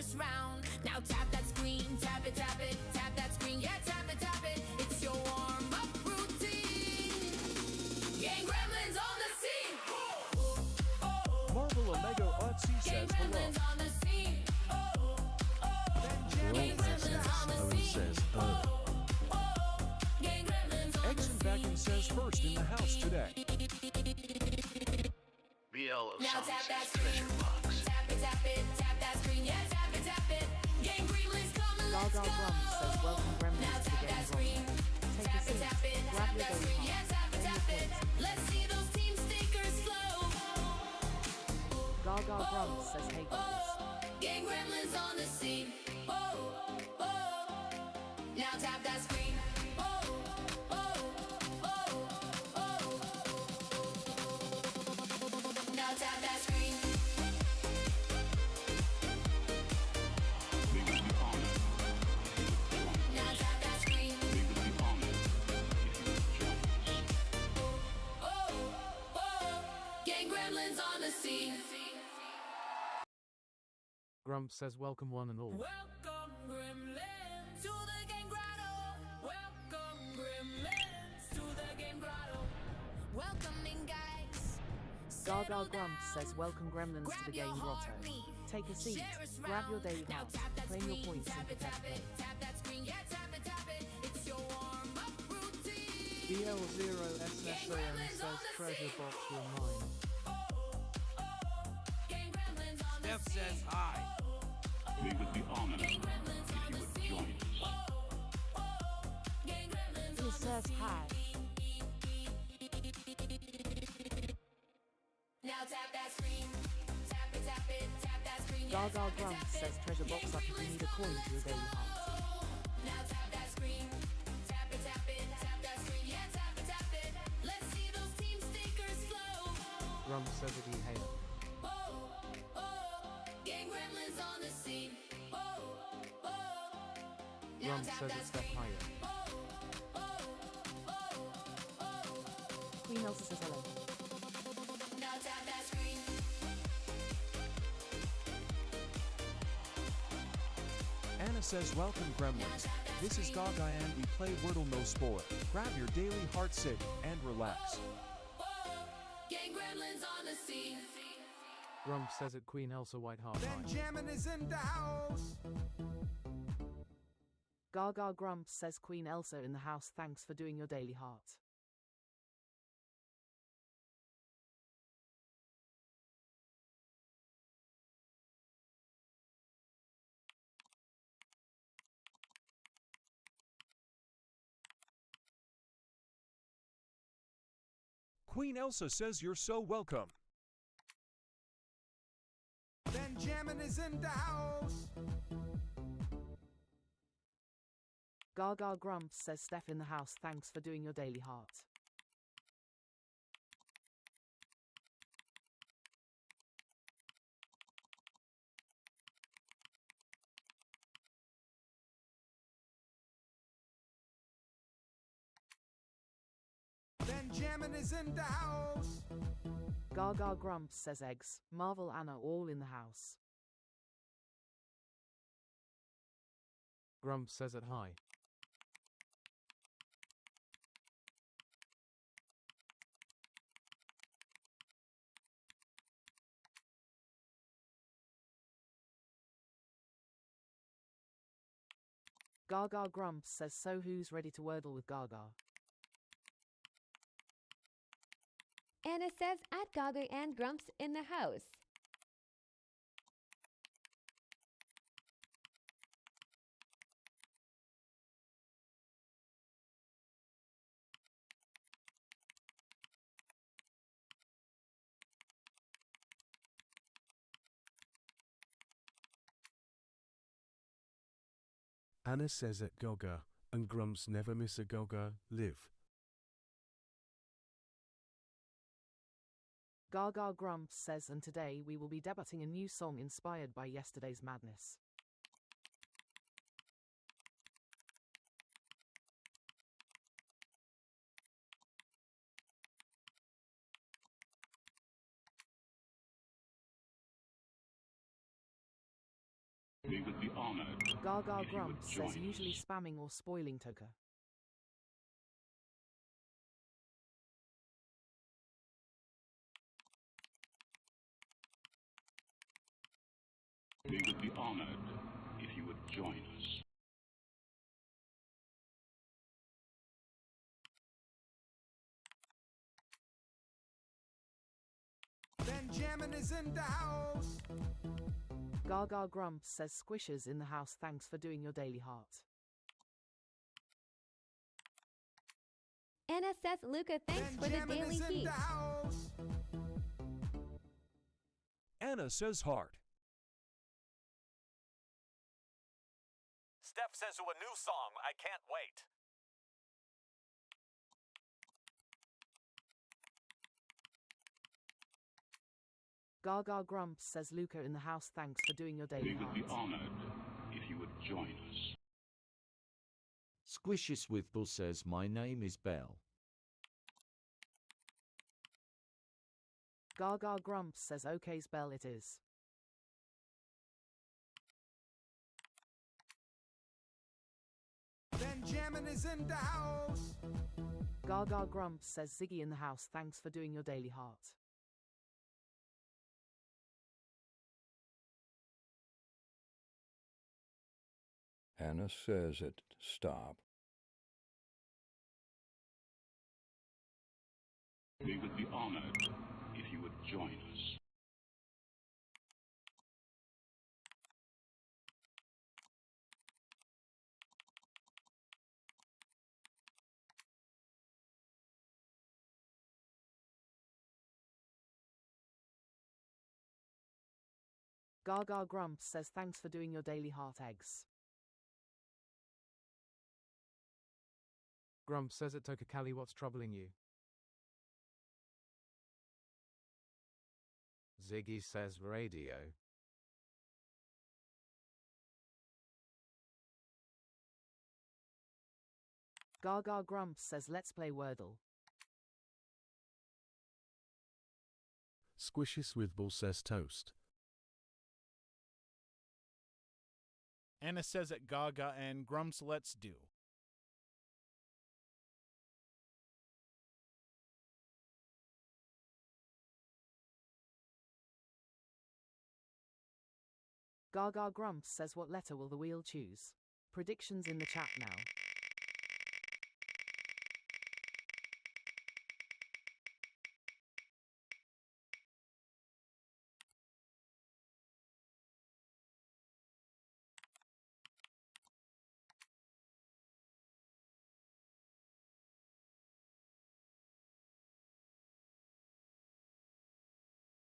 first round. Now tap that screen, tap it, tap that screen, yeah, tap it. It's your warm-up routine. Gang Gremlins on the scene. Marvel Omega Artsy says hello. Gremlins on the scene. Gang Gremlins says Gang Gremlins on X and Backin says first in the house today. BL of Now Sonic's tap that screen. treasure box. Tap it, tap that screen, yeah, tap it. Gang Gremlins coming, let's Gaga go. Grumps says welcome Gremlins Now to the tap game that screen. Grotto. Take a seat, Tap it, grab your that daily screen, yeah, heart. tap it. Let's see those team stickers flow. Gaga Grumps says hey guys. Gang Gremlins on the scene. Now tap that screen. Now tap that screen. Now tap that screen. Gang Gremlins on the scene. Grumps says welcome one and all. Welcome Gremlins to the Game Grotto. Welcome Gremlins to the Game Grotto. Welcoming guys. Gaga Grumps says welcome Gremlins to the game Grotto. Take a seat, grab your daily heart, claim your points and protect them. Tap that screen, yeah, tap it. It's your warm-up routine. BL0SSAN says treasure box you're mine. Gang Gremlins on the Steph scene. says hi. We would be honored Gang Gremlins on if you the would scene. join us. Gang Gremlins He on the says scene. hi. Now tap that screen. Tap it, tap that screen. Yeah, Gaga tap it, Grumps tap it. says treasure box up if you need a coin for your daily heart. Now tap that screen. Tap it, tap that screen. Yeah, tap it. Let's see those team stickers flow. Grumps says it he hail. Gang Gremlins on the scene. Now Grumps tap says that it's Steph screen. higher. Queen Elsa says hello. Now tap that screen. Anna says welcome Gremlins. This is Gaga and we play Wordle no spoil. Grab your daily heart sit and relax. Gang Gremlins on the scene. Grumps says it Queen Elsa White Heart high. Benjamin is in the house. Gaga Grumps says Queen Elsa in the house, thanks for doing your daily heart. Queen Elsa says you're so welcome. Benjamin is in the house. Gaga Grumps says Steph in the house, thanks for doing your daily heart. Benjamin is in the house. Gaga Grumps says eggs, Marvel Anna all in the house. Grumps says it high. Gaga Grumps says so who's ready to Wordle with Gaga? Anna says at Gaga and Grumps in the house. Anna says at Gaga, and Grumps never miss a Gaga, live. Gaga Grumps says and today we will be debuting a new song inspired by yesterday's madness. We would be honored Gaga if you would Grumps join says usually us. spamming or spoiling Toka. We would be honored if you would join us. Benjamin is in the house. Gaga Grumps says squishes in the house, thanks for doing your daily heart. Anna says, Luca, thanks for the Benjamin daily is in heat. the house. Anna says heart. Steph says to a new song, I can't wait. Gaga Grumps says Luca in the house, thanks for doing your daily We would be heart. honored if you would join us. Squishes with Bull says my name is Belle. Gaga Grumps says okay spell it is. Benjamin is in the house. Gaga Grumps says Ziggy in the house, thanks for doing your daily heart. Anna says it. Stop. We would be honored if you would join us. Gaga Grumps says thanks for doing your daily heart eggs. Grump says at Toka Kali, what's troubling you? Ziggy says radio. Gaga Grumps says let's play Wordle. Squishes with Bull says toast. Anna says at Gaga and Grumps let's do. Gaga Grumps says what letter will the wheel choose? Predictions in the chat now.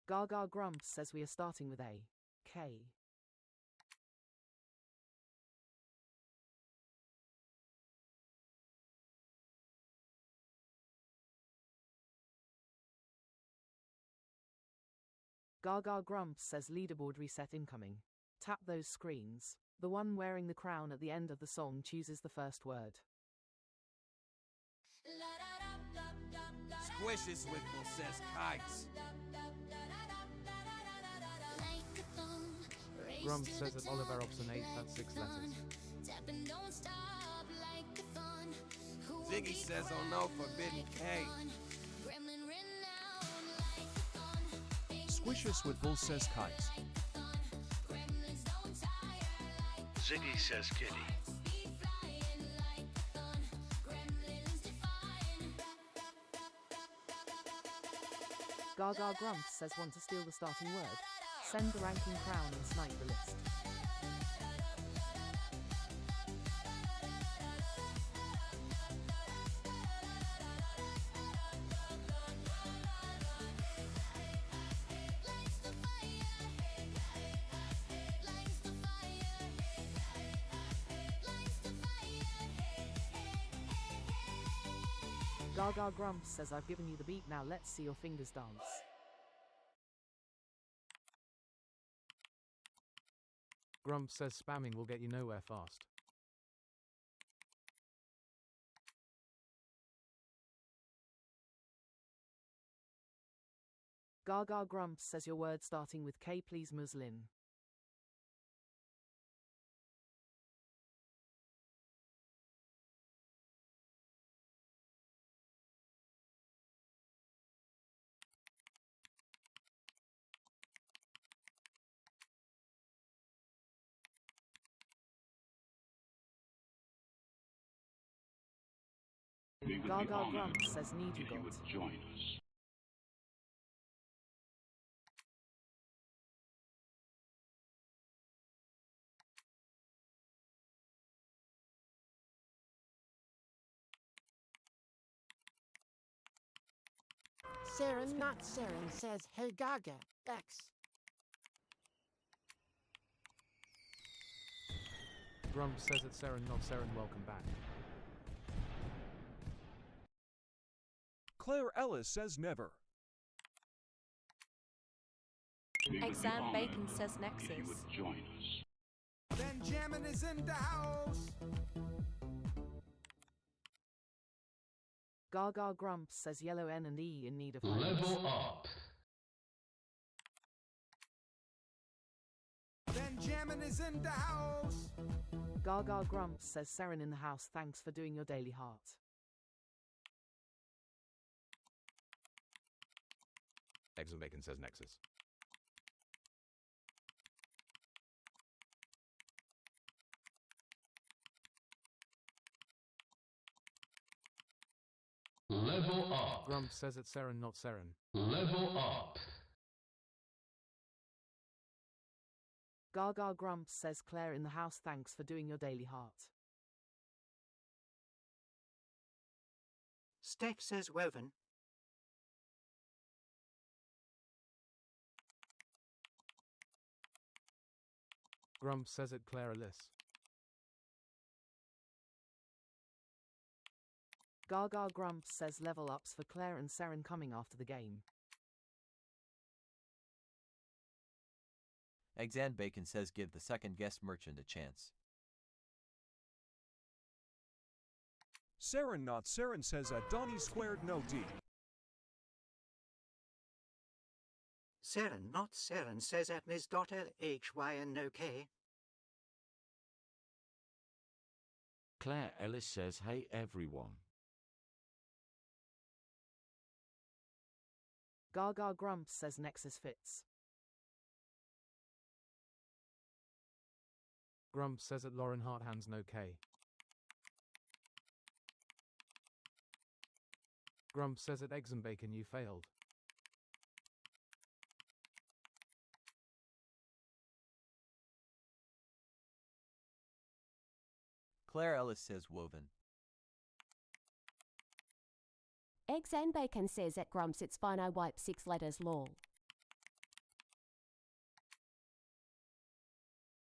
Gaga Grumps says we are starting with A. K. Gaga Grumps says leaderboard reset incoming. Tap those screens. The one wearing the crown at the end of the song chooses the first word. Squishes with Bull says kites. Grump says that Oliver obstinate, that's 6 letters. Ziggy says oh no, forbidden K. Squishes with Bull says kites. Ziggy says kitty. Gaga Grumps says want to steal the starting word. Send the ranking crown and snipe the list. Gaga Grumps says I've given you the beat, now let's see your fingers dance. Grump says spamming will get you nowhere fast. Gaga Grumps says your word starting with K please Muslin. We would be Gaga honored Grumps says need you if you got. would join us. Saren, not Saren, says, hey Gaga, X. Grumps says it's Saren, not Saren, welcome back. Claire Ellis says never. We would be Exam honored Bacon says if Nexus. you would join us. Benjamin is in the house. Gaga Grumps says yellow N and E in need of Level up. Benjamin is in the house. Gaga Grumps says Saren in the house, thanks for doing your daily heart. Eggs and Bacon says Nexus. Level up. Grumps says it's Saren, not Saren. Level up. Gaga Grumps says Claire in the house, thanks for doing your daily heart. Steph says woven. Grumps says it Claire Ellis. Gaga Grumps says level ups for Claire and Saren coming after the game. Eggs and Bacon says give the second guest merchant a chance. Saren not Saren says Donnie squared no D. Saren, not Saren, says at Ms.LHYNOK. Claire Ellis says hey everyone. Gaga Grumps says Nexus fits. Grumps says it Lauren Harthands no K. Grumps says it Eggs and Bacon you failed. Claire Ellis says woven. Eggs and Bacon says at Grumps it's fine I wipe 6 letters lol.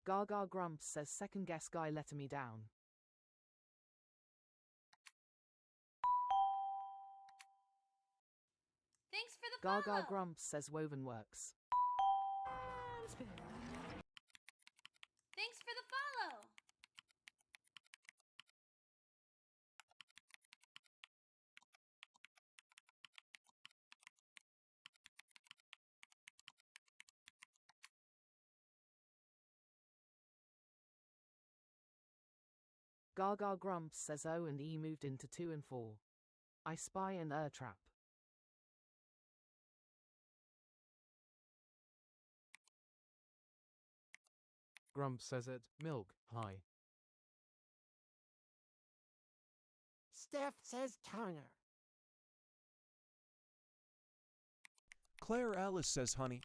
Gaga Grumps says second guest guy letting me down. Thanks for the follow. Gaga Grumps says woven works. Thanks for the follow. Gaga Grumps says O and E moved into 2 and 4. I spy an trap. Grumps says it milk, hi. Steph says counter. Claire Ellis says honey.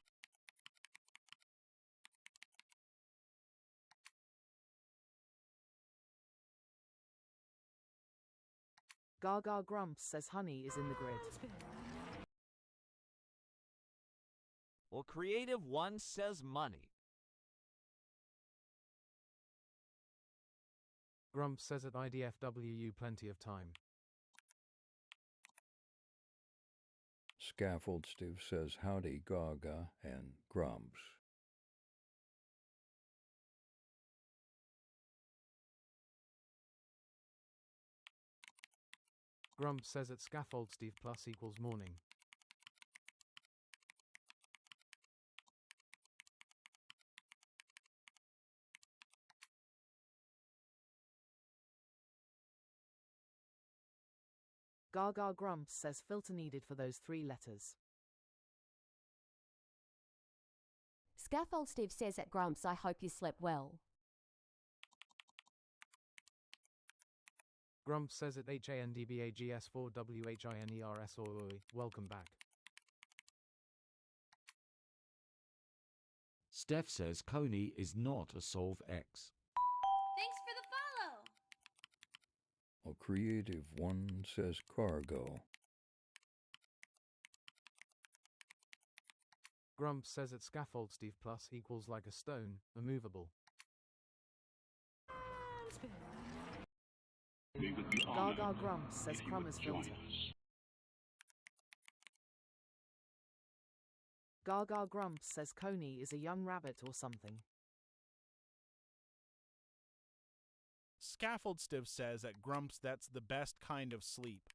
Gaga Grumps says honey is in the grid. Well, Creative One says money. Grumps says at IDFWU plenty of time. Scaffold Steve says howdy Gaga and Grumps. Grumps says at Scaffold Steve plus equals morning. Gaga Grumps says filter needed for those 3 letters. Scaffold Steve says at Grumps I hope you slept well. Grumps says at HANDBAGS4WHINERS oi. Welcome back. Steph says Coney is not a solve X. Thanks for the follow. A creative one says cargo. Grumps says at scaffold Steve plus equals like a stone, immovable. We would be honored Gaga Grumps says if you crumb would is join filter. us. Gaga Grumps says Coney is a young rabbit or something. Scaffold Stiv says at Grumps that's the best kind of sleep.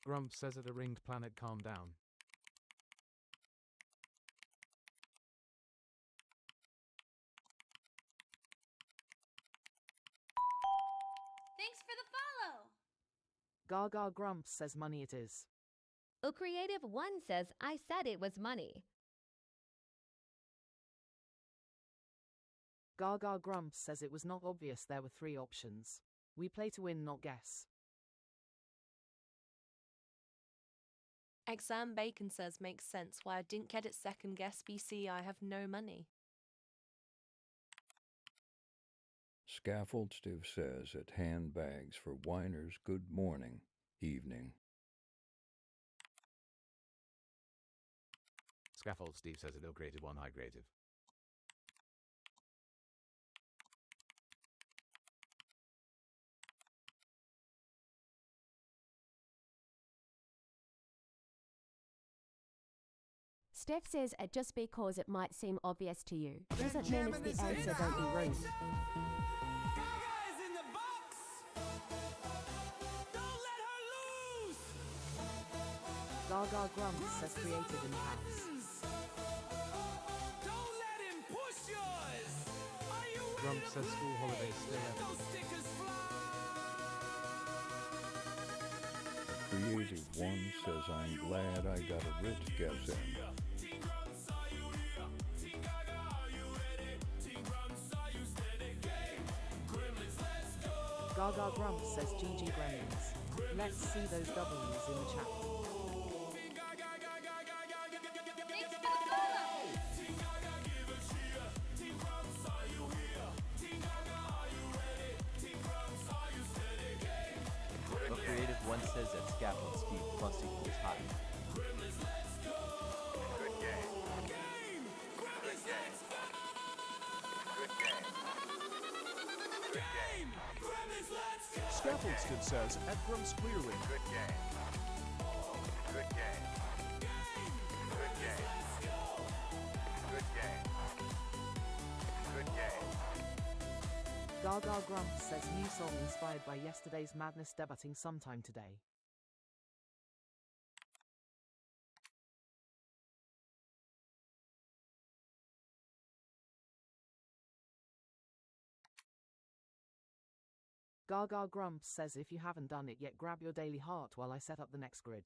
Grumps says at a ringed planet calm down. Thanks for the follow. Gaga Grumps says money it is. A creative one says I said it was money. Gaga Grumps says it was not obvious there were 3 options. We play to win, not guess. Exam Bacon says makes sense why I didn't get it second guess BC I have no money. Scaffold Steve says at handbags for whiners good morning, evening. Scaffold Steve says it ill creative one high creative. Steph says it just because it might seem obvious to you doesn't mean it's the answer, don't be rude. Gaga Grumps says creative in the house. Grumps says school holidays still evident. Creative one says I'm glad I got a rich guess in. Gaga Grumps says GG Gremlins. Let's see those W's in the chat. Thanks for the follow. A creative one says that scaffold Steve plus equals high. Good game. Good game. Good game. Good game. Scaffold Stiv says at Grumps clearly. Good game. Good game. Good game. Good game. Good game. Gaga Grumps says new song inspired by yesterday's madness debuting sometime today. Gaga Grumps says if you haven't done it yet, grab your daily heart while I set up the next grid.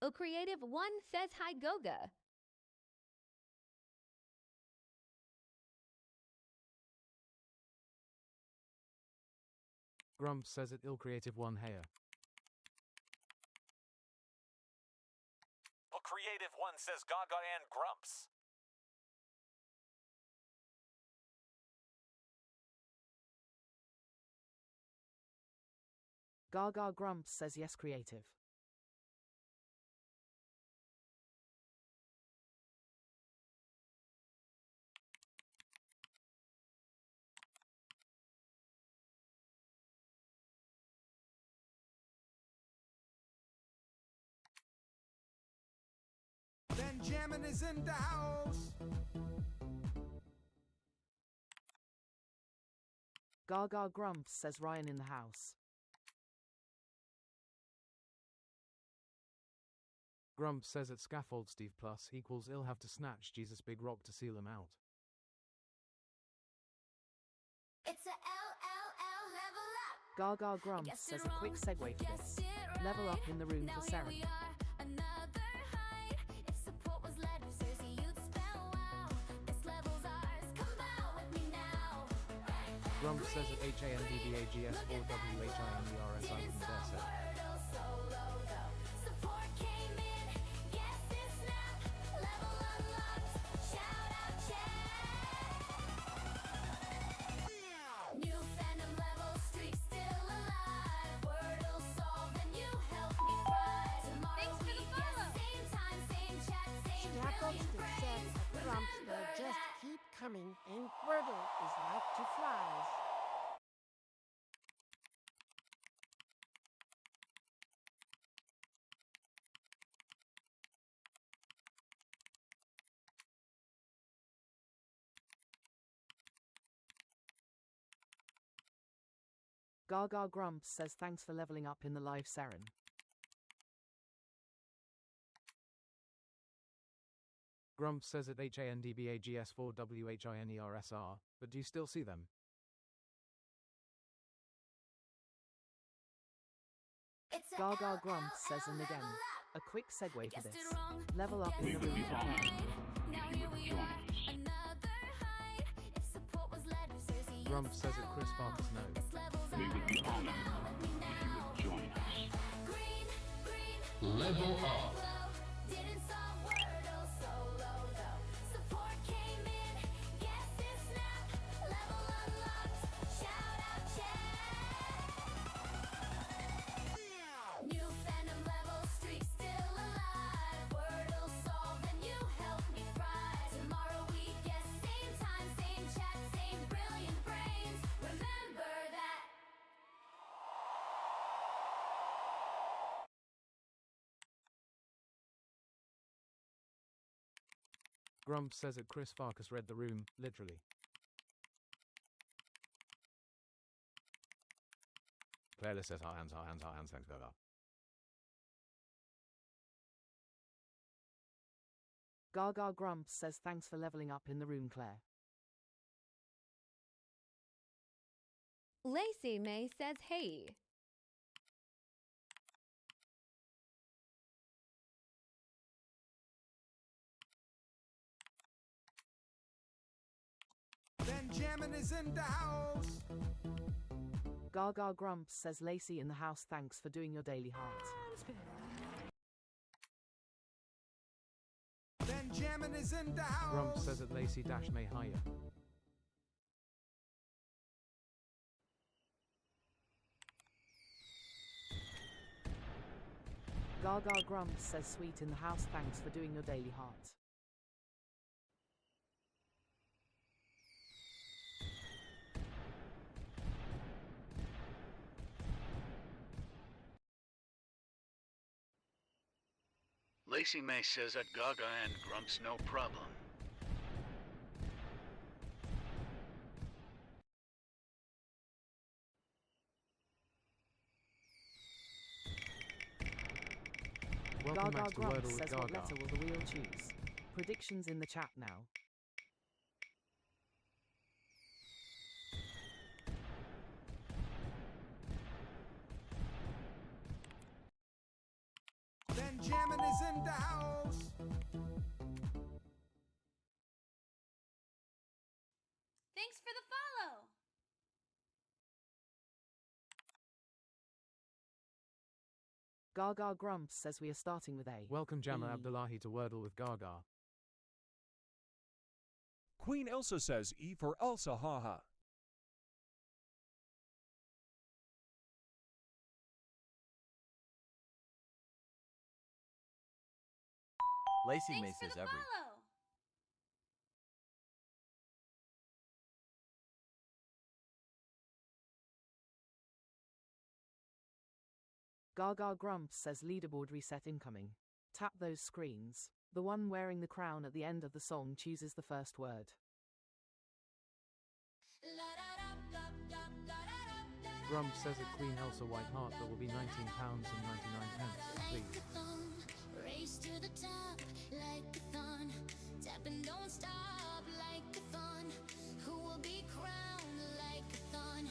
A creative one says hi Gaga. Grumps says it ill creative one hair. A creative one says Gaga and Grumps. Gaga Grumps says yes, creative. Benjamin is in the house. Gaga Grumps says Ryan in the house. Grumps says at scaffold Steve plus equals he'll have to snatch Jesus big rock to seal him out. It's a LLL level up. Gaga Grumps says a quick segue for this. Level up in the room for Sarah. Another height. If support was letters, you'd spell wow. Grumps says at HANDBAGS4WHINERS I wouldn't dare say. New fandom level, streak still alive. Wordle solved and you help me thrive. Tomorrow we get same time, same chat, same brilliant brains. Grumps, they'll just keep coming, and Wordle is like to flies. Gaga Grumps says thanks for leveling up in the live Seren. Grumps says at HANDBAGS4WHINERSR, but do you still see them? Gaga Grumps says, and again, a quick segue for this. Level up in the room. Grumps says at Chris Farkas no. We would be honored if you would join us. Level up. Didn't solve Wordle solo though. Support came in, guess it snapped. Level unlocked, shout out chat. New fandom level, streak still alive. Wordle solved and you help me thrive. Tomorrow we guess same time, same chat, same brilliant brains. Remember that. Grumps says that Chris Farkas read the room, literally. Playlist says our hands, thanks Gaga. Gaga Grumps says thanks for leveling up in the room, Claire. Lacey May says hey. Benjamin is in the house. Gaga Grumps says Lacey in the house, thanks for doing your daily heart. Benjamin is in the house. Grumps says at Lacey-May higher. Gaga Grumps says sweet in the house, thanks for doing your daily heart. Lacey May says at Gaga and Grumps no problem. Welcome Gaga back to Grumps Wordle with says what Gaga. letter will the wheel choose? Predictions in the chat now. Benjamin is in the house. Thanks for the follow. Gaga Grumps says we are starting with A. Welcome Jama Abdullahi to Wordle with Gaga. Queen Elsa says E for Elsa, haha. Lacey May says every. Gaga Grumps says leaderboard reset incoming. Tap those screens. The one wearing the crown at the end of the song chooses the first word. Grumps says at Queen Elsa White Heart there will be £19.99, please. Race to the top like a thon. Tap and don't stop like a thon. Who will be crowned like a thon?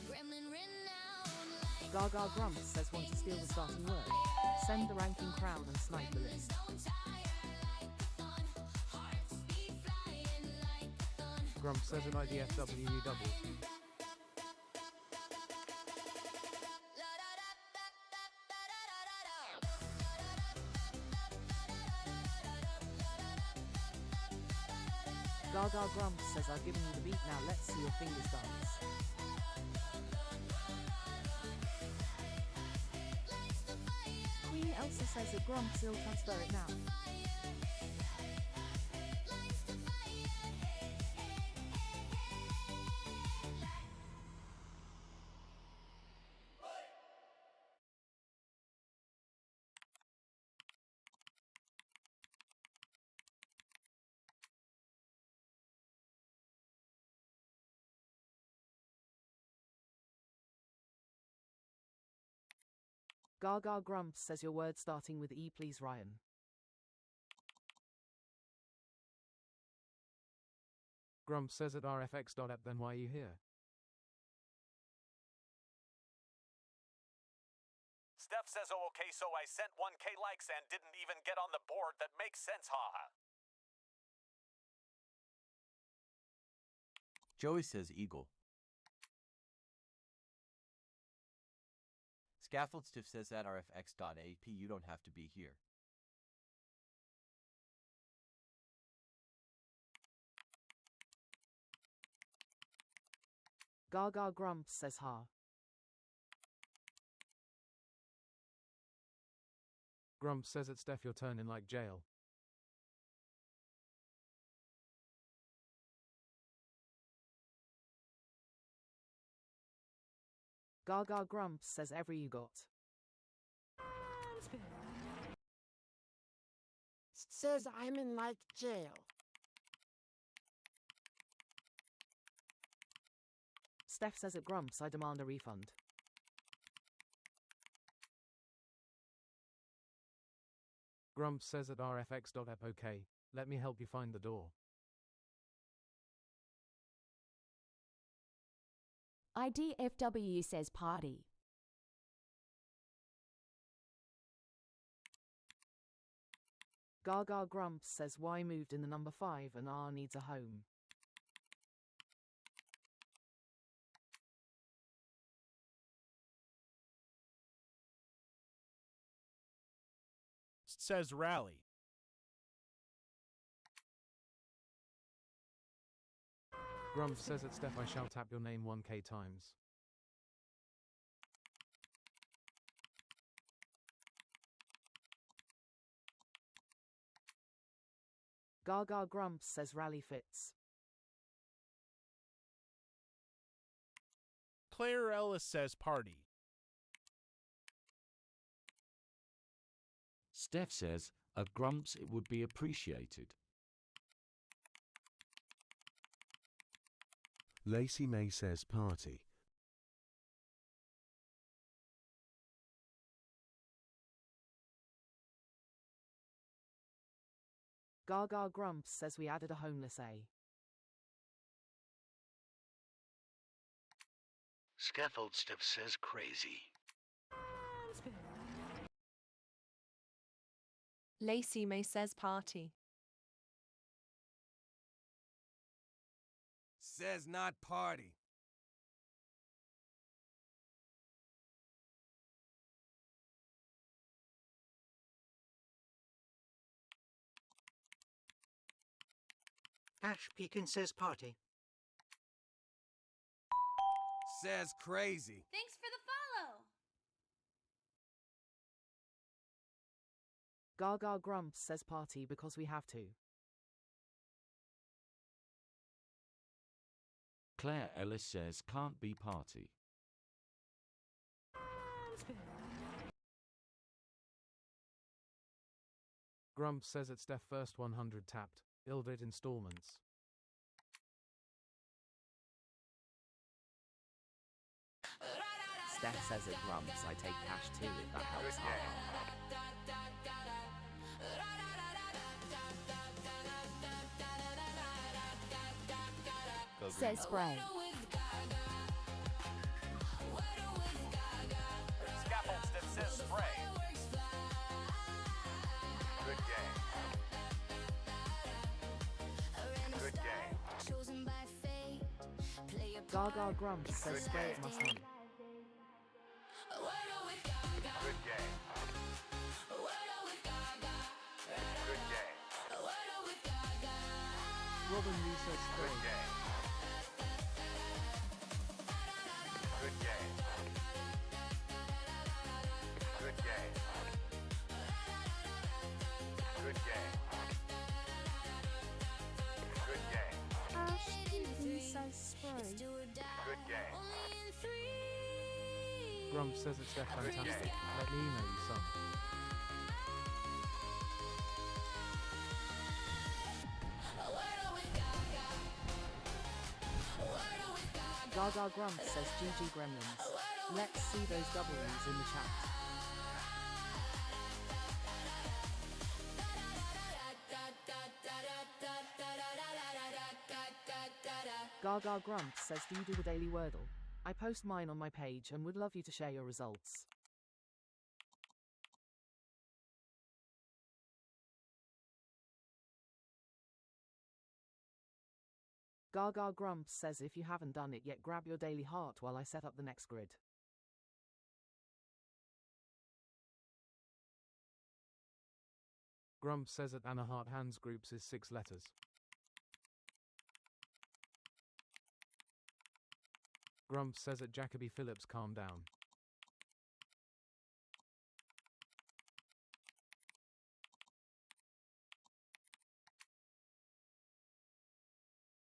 Gremlin renowned like Gaga Grumps says want to steal the starting word. Send the ranking crown and snipe the list. Grumps says at IDFWU double. Gaga Grumps says I've given you the beat, now let's see your fingers dance. Queen Elsa says that Grumps will transfer it now. Gaga Grumps says your word starting with E, please, Ryan. Grumps says at rfx.app, then why are you here? Steph says, oh, okay, so I sent 1K likes and didn't even get on the board. That makes sense, haha. Joey says eagle. Scaffold Stiff says at rfx.ap, you don't have to be here. Gaga Grumps says ha. Grumps says it's Steph, your turn in like jail. Gaga Grumps says every you got. Says I'm in like jail. Steph says at Grumps I demand a refund. Grumps says at rfx.app, okay, let me help you find the door. IDFW says party. Gaga Grumps says Y moved in the number 5 and R needs a home. Says rally. Grumps says at Steph, I shall tap your name 1K times. Gaga Grumps says rally fits. Claire Ellis says party. Steph says, at Grumps it would be appreciated. Lacey May says party. Gaga Grumps says we added a homeless A. Scaffold Stiff says crazy. Lacey May says party. Says not party. Ash Pekin says party. Says crazy. Thanks for the follow. Gaga Grumps says party because we have to. Claire Ellis says can't be party. Grumps says it's Steph first 100 tapped. Ildred installments. Steph says at Grumps, I take cash too if that helps. Says spray. Scaffold Stiff says spray. Good game. Good game. Gaga Grumps says spray it must be. Good game. Good game. Robin Research Good 3. game. Good game. Good game. Good game. Good game. Ashton says spray. Good game. Grumps says it's Steph fantastic. Let me know you son. Gaga Grumps says GG Gremlins. Let's see those doublings in the chat. Gaga Grumps says, do you do the daily Wordle? I post mine on my page and would love you to share your results. Gaga Grumps says, if you haven't done it yet, grab your daily heart while I set up the next grid. Grumps says at Anna Hart Hands Groups is 6 letters. Grumps says at Jacoby Phillips calm down.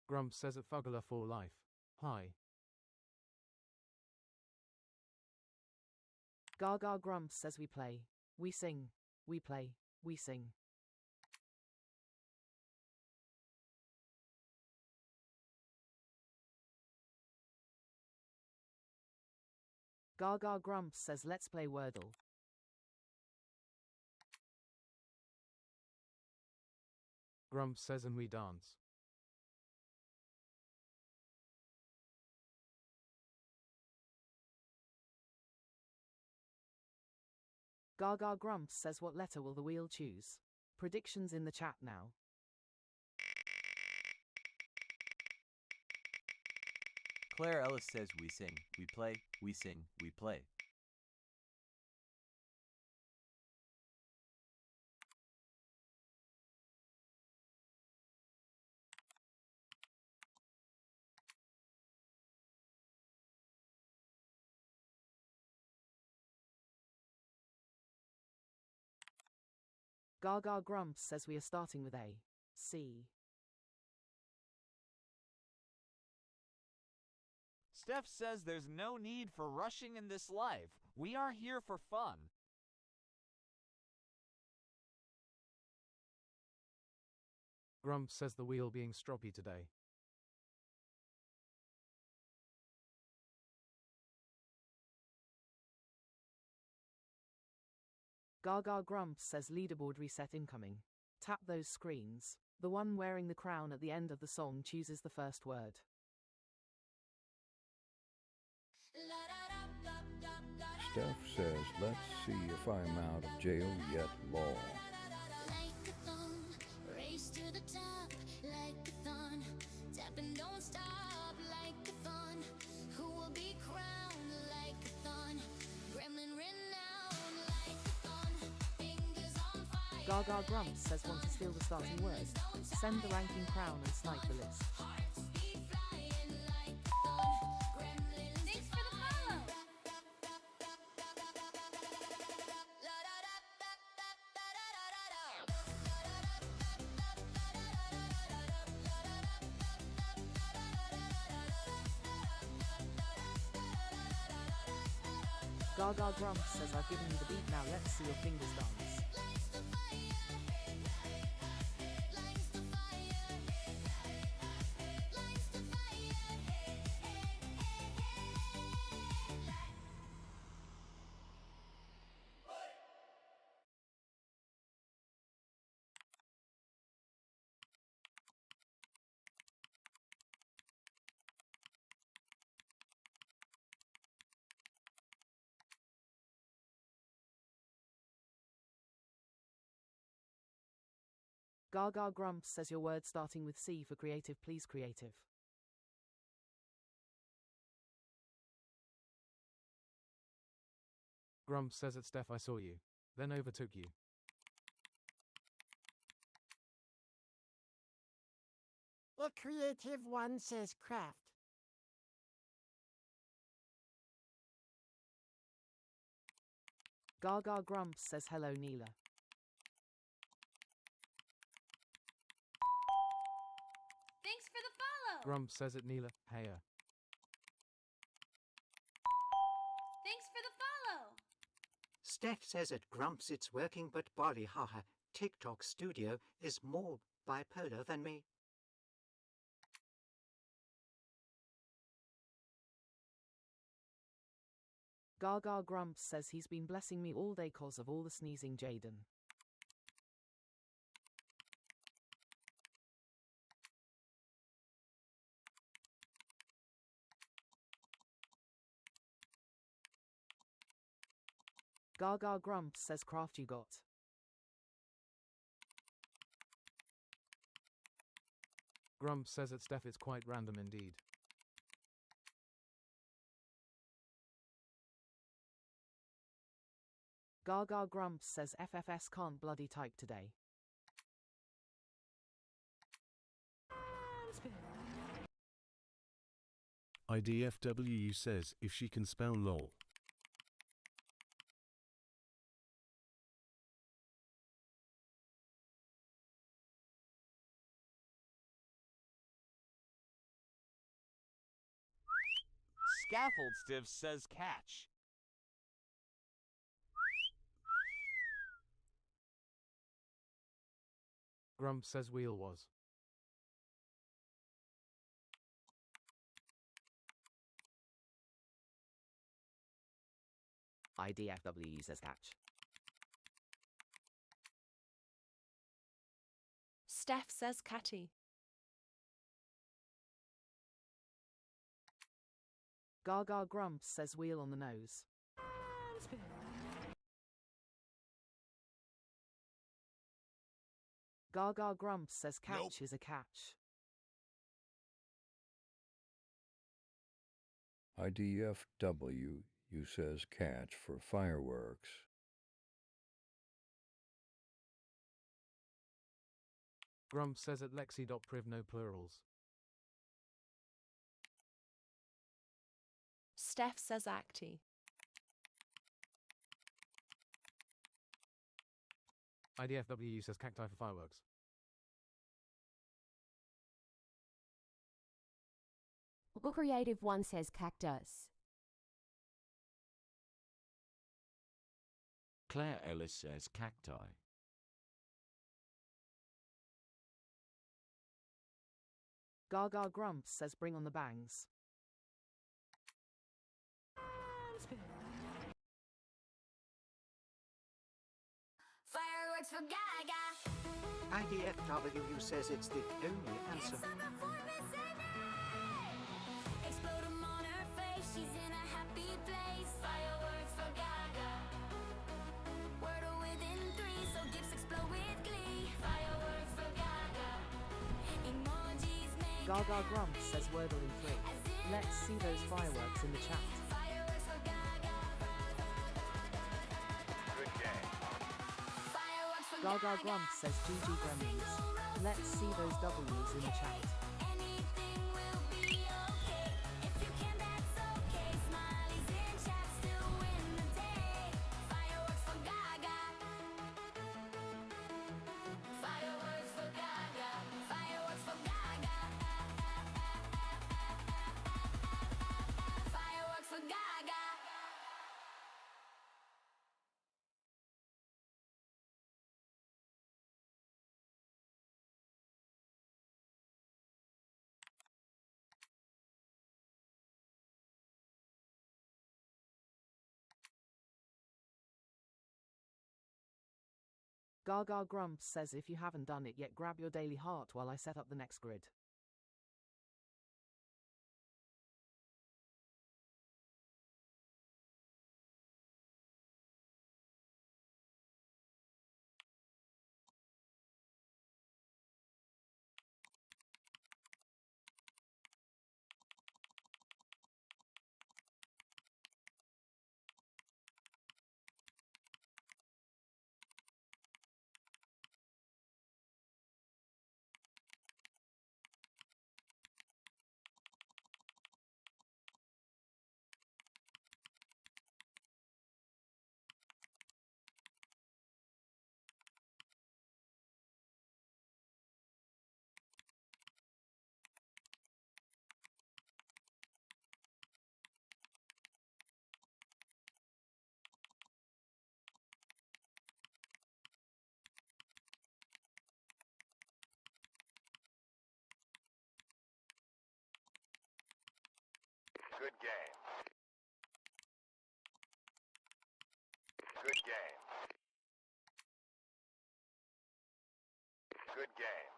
Grumps says at Fuggler for life. Hi. Gaga Grumps says we play, we sing, we play, we sing. Gaga Grumps says let's play Wordle. Grumps says and we dance. Gaga Grumps says what letter will the wheel choose? Predictions in the chat now. Claire Ellis says we sing, we play, we sing, we play. Gaga Grumps says we are starting with A, C. Steph says there's no need for rushing in this life. We are here for fun. Grumps says the wheel being stroppy today. Gaga Grumps says leaderboard reset incoming. Tap those screens. The one wearing the crown at the end of the song chooses the first word. Steph says, let's see if I'm out of jail yet, lol. Race to the top like a thon. Tap and don't stop like a thon. Who will be crowned like a thon? Gremlin renowned like a thon. Fingers on fire. Gaga Grumps says want to steal the starting word. Send the ranking crown and snipe the list. Thanks for the follow. Gaga Grumps says I've given you the beat, now let's see your fingers dance. Gaga Grumps says your word starting with C for creative, please creative. Grumps says at Steph I saw you, then overtook you. A creative one says craft. Gaga Grumps says hello Neela. Thanks for the follow. Grumps says it Neela. Heya. Thanks for the follow. Steph says at Grumps it's working, but Bali haha, TikTok Studio is more bipolar than me. Gaga Grumps says he's been blessing me all day cause of all the sneezing Jaden. Gaga Grumps says craft you got. Grumps says at Steph it's quite random indeed. Gaga Grumps says FFS can't bloody type today. IDFW says if she can spell lol. Scaffold Stiff says catch. Grumps says wheel was. IDFW says catch. Steph says catty. Gaga Grumps says wheel on the nose. Gaga Grumps says catch is a catch. IDFW says catch for fireworks. Grumps says at lexi.priv no plurals. Steph says acty. IDFW says cacti for fireworks. A creative one says cactus. Claire Ellis says cacti. Gaga Grumps says bring on the bangs. Fireworks for Gaga. IDFW says it's the only answer. Explode 'em on her face, she's in a happy place. Fireworks for Gaga. Wordle within 3, so gifts explode with glee. Fireworks for Gaga. Emojis make Gaga Grumps says Wordle in 3. Let's see those fireworks in the chat. fireworks for Gaga. Good game. Fireworks for Gaga Grumps says GG Gremlins. Let's see those W's in the chat. Anything will be okay. If you can, that's okay. Smileys in chat still win the day. Fireworks for Gaga. Fireworks for Gaga. Fireworks for Gaga. Fireworks for Gaga. Gaga Grumps says if you haven't done it yet, grab your daily heart while I set up the next grid. Good game.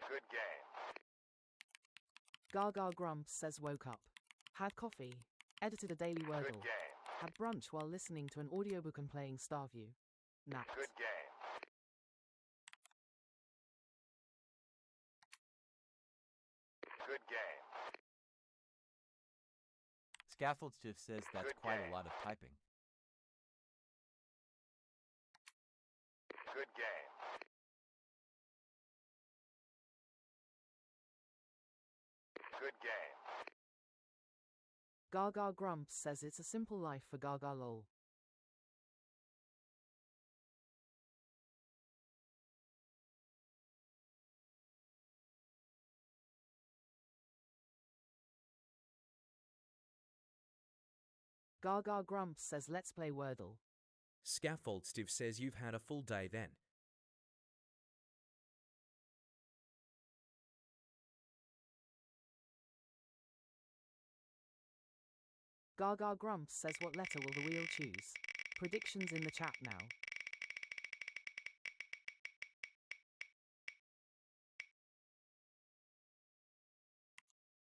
Good game. Gaga Grumps says woke up. Had coffee. Edited a daily Wordle. Good game. Had brunch while listening to an audiobook and playing Starview. Napped. Good game. Good game. Scaffold Stiff says that's Good quite game. a lot of typing. Good game. Good game. Gaga Grumps says it's a simple life for Gaga lol. Gaga Grumps says let's play Wordle. Scaffold Stiff says you've had a full day then. Gaga Grumps says what letter will the wheel choose? Predictions in the chat now.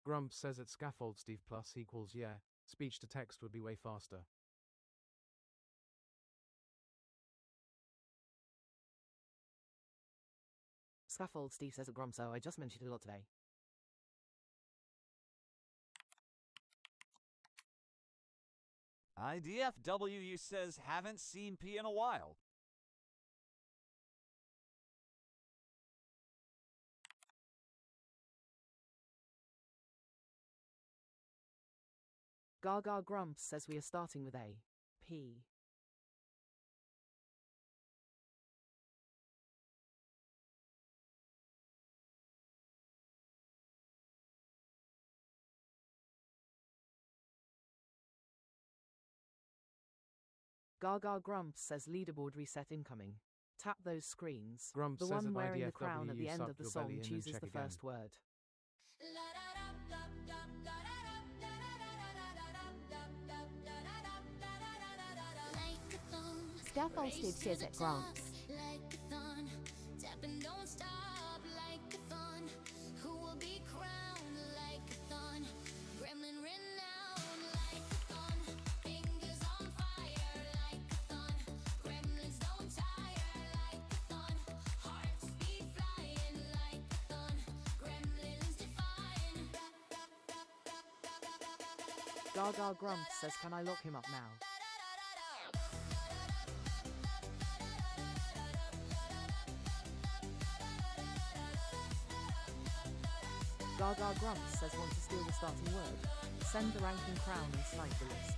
Grumps says at scaffold Steve plus equals yeah. Speech to text would be way faster. Scaffold Steve says at Grumps, oh, I just mentioned it a lot today. IDFW says haven't seen P in a while. Gaga Grumps says we are starting with A. P. Gaga Grumps says leaderboard reset incoming. Tap those screens. Grumps the says one at wearing the IDFW crown at the you end suck of the your song belly in and chooses check the again. first word. Scaffold Steve says at Grumps. Gaga Grumps says can I lock him up now? Gaga Grumps says want to steal the starting word. Send the ranking crown and snipe the list.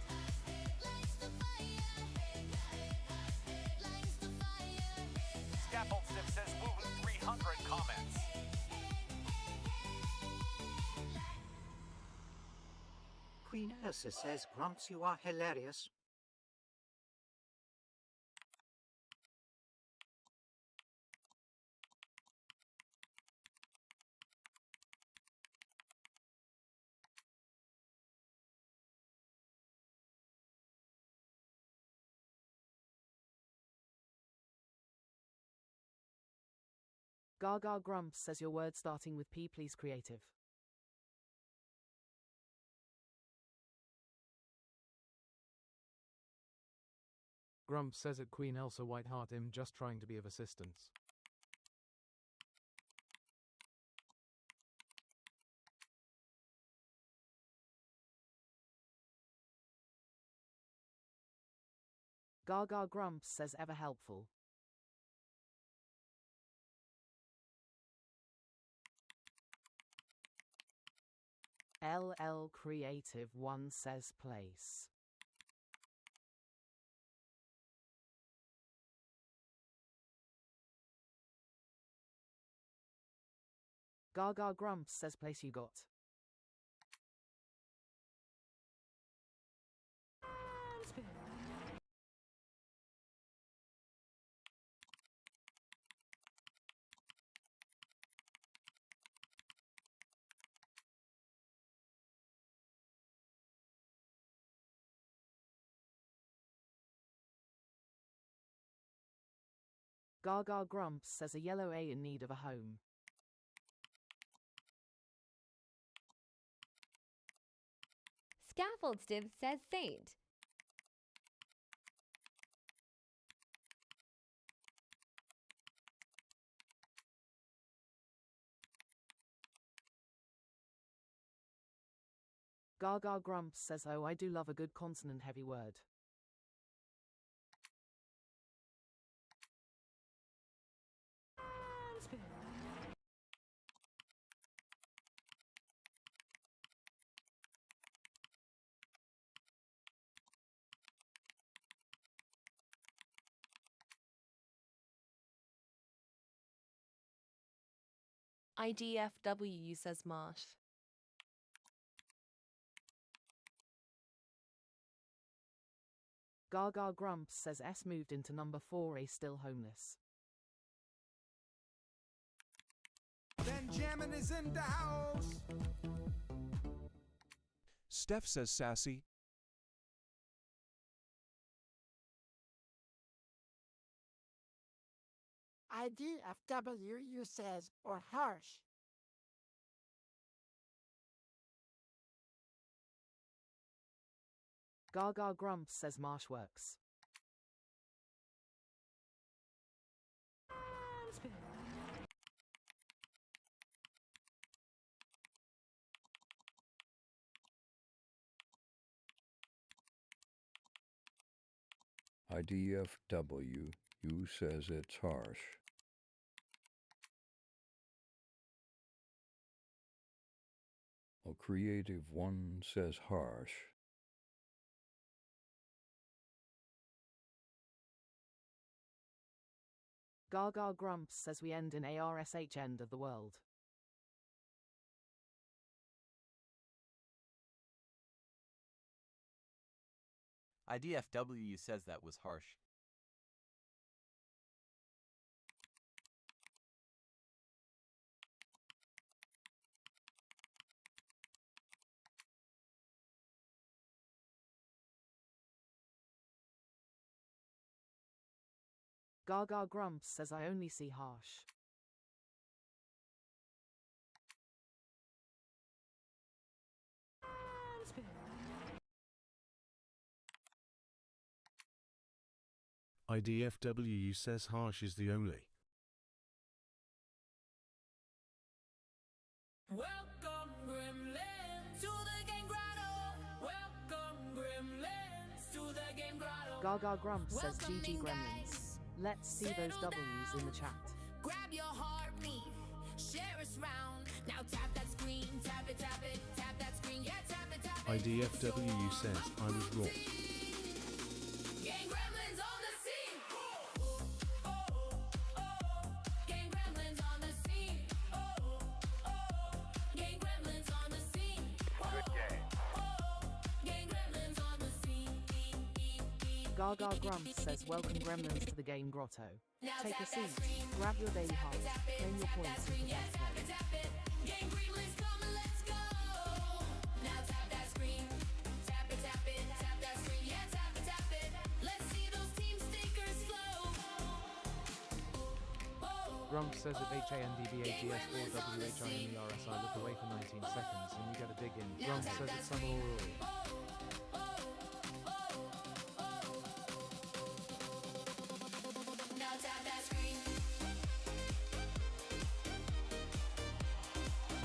Scaffold Stiff says woohoo 300 comments. Queen Elsa says, Grumps, you are hilarious. Gaga Grumps says your word starting with P please creative. Grumps says at Queen Elsa Whiteheart I'm just trying to be of assistance. Gaga Grumps says ever helpful. LL Creative 1 says place. Gaga Grumps says place you got. Gaga Grumps says a yellow A in need of a home. Scaffold Stiv says saint. Gaga Grumps says, oh, I do love a good consonant-heavy word. IDFW says Marsh. Gaga Grumps says S moved into number 4A still homeless. Benjamin is in the house. Steph says sassy. IDFW says or harsh. Gaga Grumps says Marsh works. IDFW, you says it's harsh. A creative one says harsh. Gaga Grumps says we end in ARSH end of the world. IDFW says that was harsh. Gaga Grumps says I only see harsh. IDFW says harsh is the only. Welcome, Gremlins, to the game grotto. Welcome, Gremlins, to the game grotto. Gaga Grumps says GG Welcoming Gremlins. dice. Let's see those W's in the chat. Grab your heartbeat, share us round. Now tap that screen, tap it, tap that screen, yeah, tap it, tap it. IDFW says I was wrong. Game Gremlins on the scene. Game Gremlins on the scene. Game Gremlins on the scene. Good game. Game Gremlins on the scene. Gaga Grumps says welcome Gremlins to the game grotto. Now Take a tap seat, that screen. grab your daily Tap heart, it, tap it, claim your tap points that and screen, yeah, prepare to tap play. it. Game Gremlins come and let's go. Now tap that screen. Tap it, tap that screen, yeah, tap it. Let's see those team stickers flow. Grumps says if HANDBAGS4WHINERSI look away for 19 seconds and you get a dig in. Grumps says it's summer already. Now tap that screen.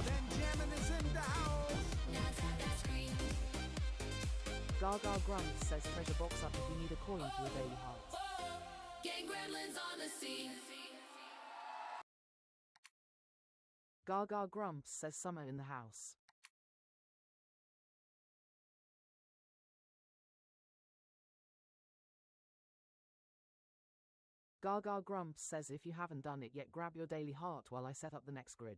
Benjamin is in the house. Now tap that screen. Gaga Grumps says treasure box up if you need a coin for your daily heart. Gang Gremlins on the scene. Gaga Grumps says summer in the house. Gaga Grumps says if you haven't done it yet, grab your daily heart while I set up the next grid.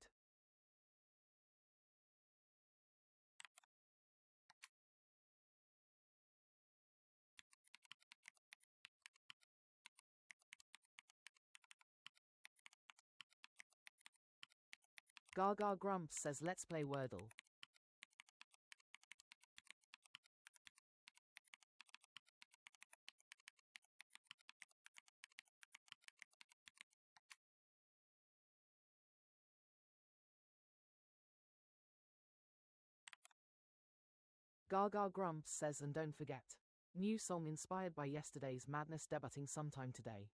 Gaga Grumps says let's play Wordle. Gaga Grumps says, and don't forget. New song inspired by yesterday's madness debuting sometime today.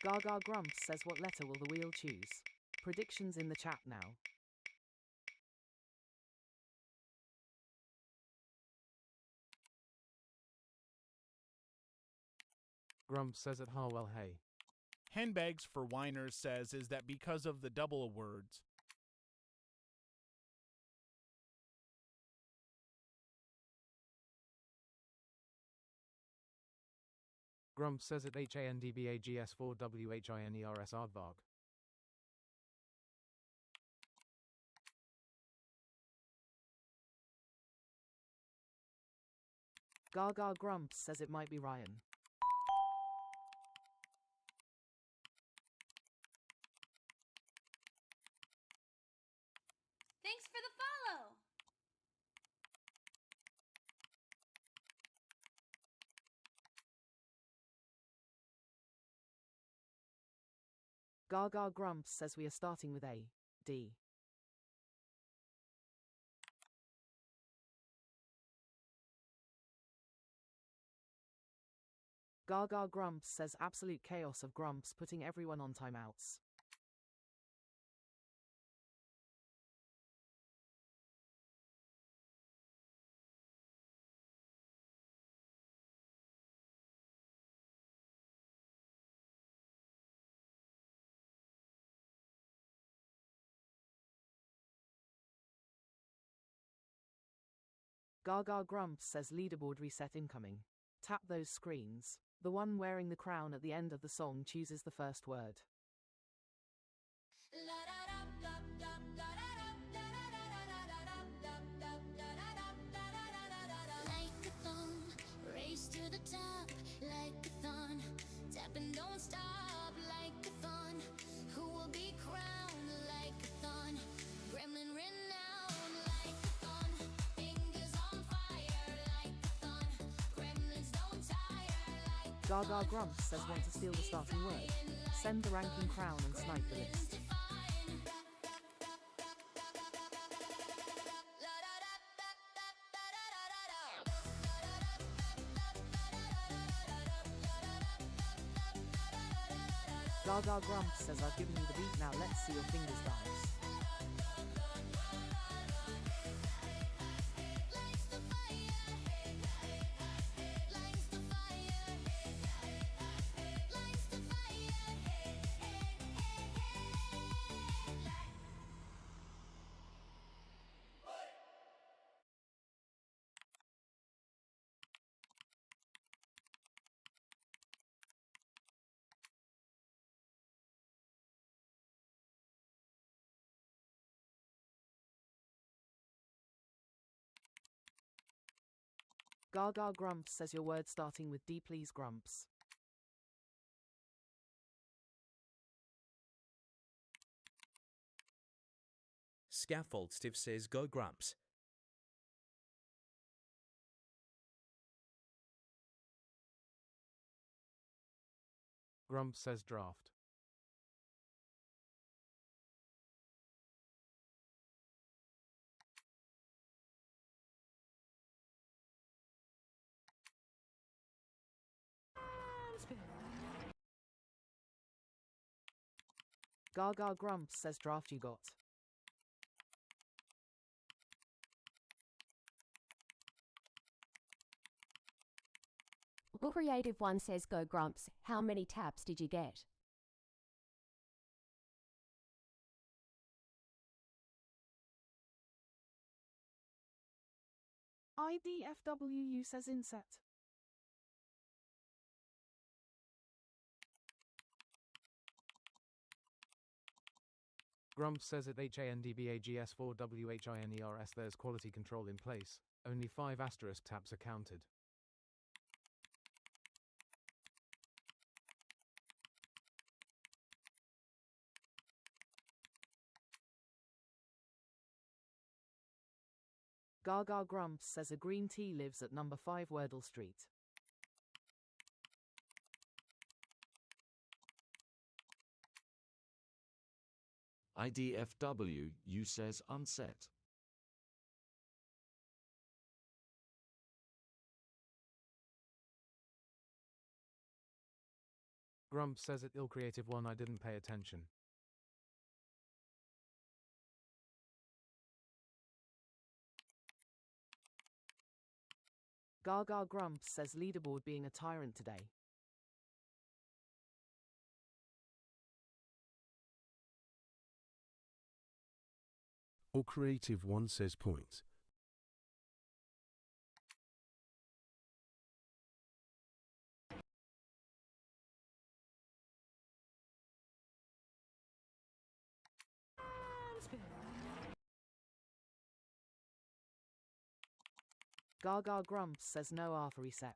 Gaga Grumps says, what letter will the wheel choose? Predictions in the chat now. Grumps says at Harwell, hey. Handbags for Whiners says is that because of the double words. Grumps says at HANDBAGS4WHINERS Aardvark. Gaga Grumps says it might be Ryan. Thanks for the follow! Gaga Grumps says we are starting with A, D. Gaga Grumps says absolute chaos of Grumps putting everyone on timeouts. Gaga Grumps says leaderboard reset incoming. Tap those screens. The one wearing the crown at the end of the song chooses the first word. Like a thong, race to the top, like a thon. Tap and don't stop, like a thon. Who will be crowned like a thon? Gremlin renowned like a thon. Fingers on fire like a thon. Gremlins don't tire like a thon. Gaga Grumps says want to steal the starting word. Send the ranking crown and snipe the list. Gaga Grumps says I've given you the beat, now let's see your fingers dance. Gaga Grumps says your word starting with D, please Grumps. Scaffold Stiff says go Grumps. Grumps says draft. Gaga Grumps says draft you got. Creative One says go Grumps. How many taps did you get? IDFWU says inset. Grumps says at HANDBAGS4WHINERS there's quality control in place. Only 5 asterisk taps are counted. Gaga Grumps says a green tea lives at number 5 Wordle Street. IDFW, you says unset. Grumps says it ill creative one, I didn't pay attention. Gaga Grumps says leaderboard being a tyrant today. Or creative one says point. Gaga Grumps says no R for reset.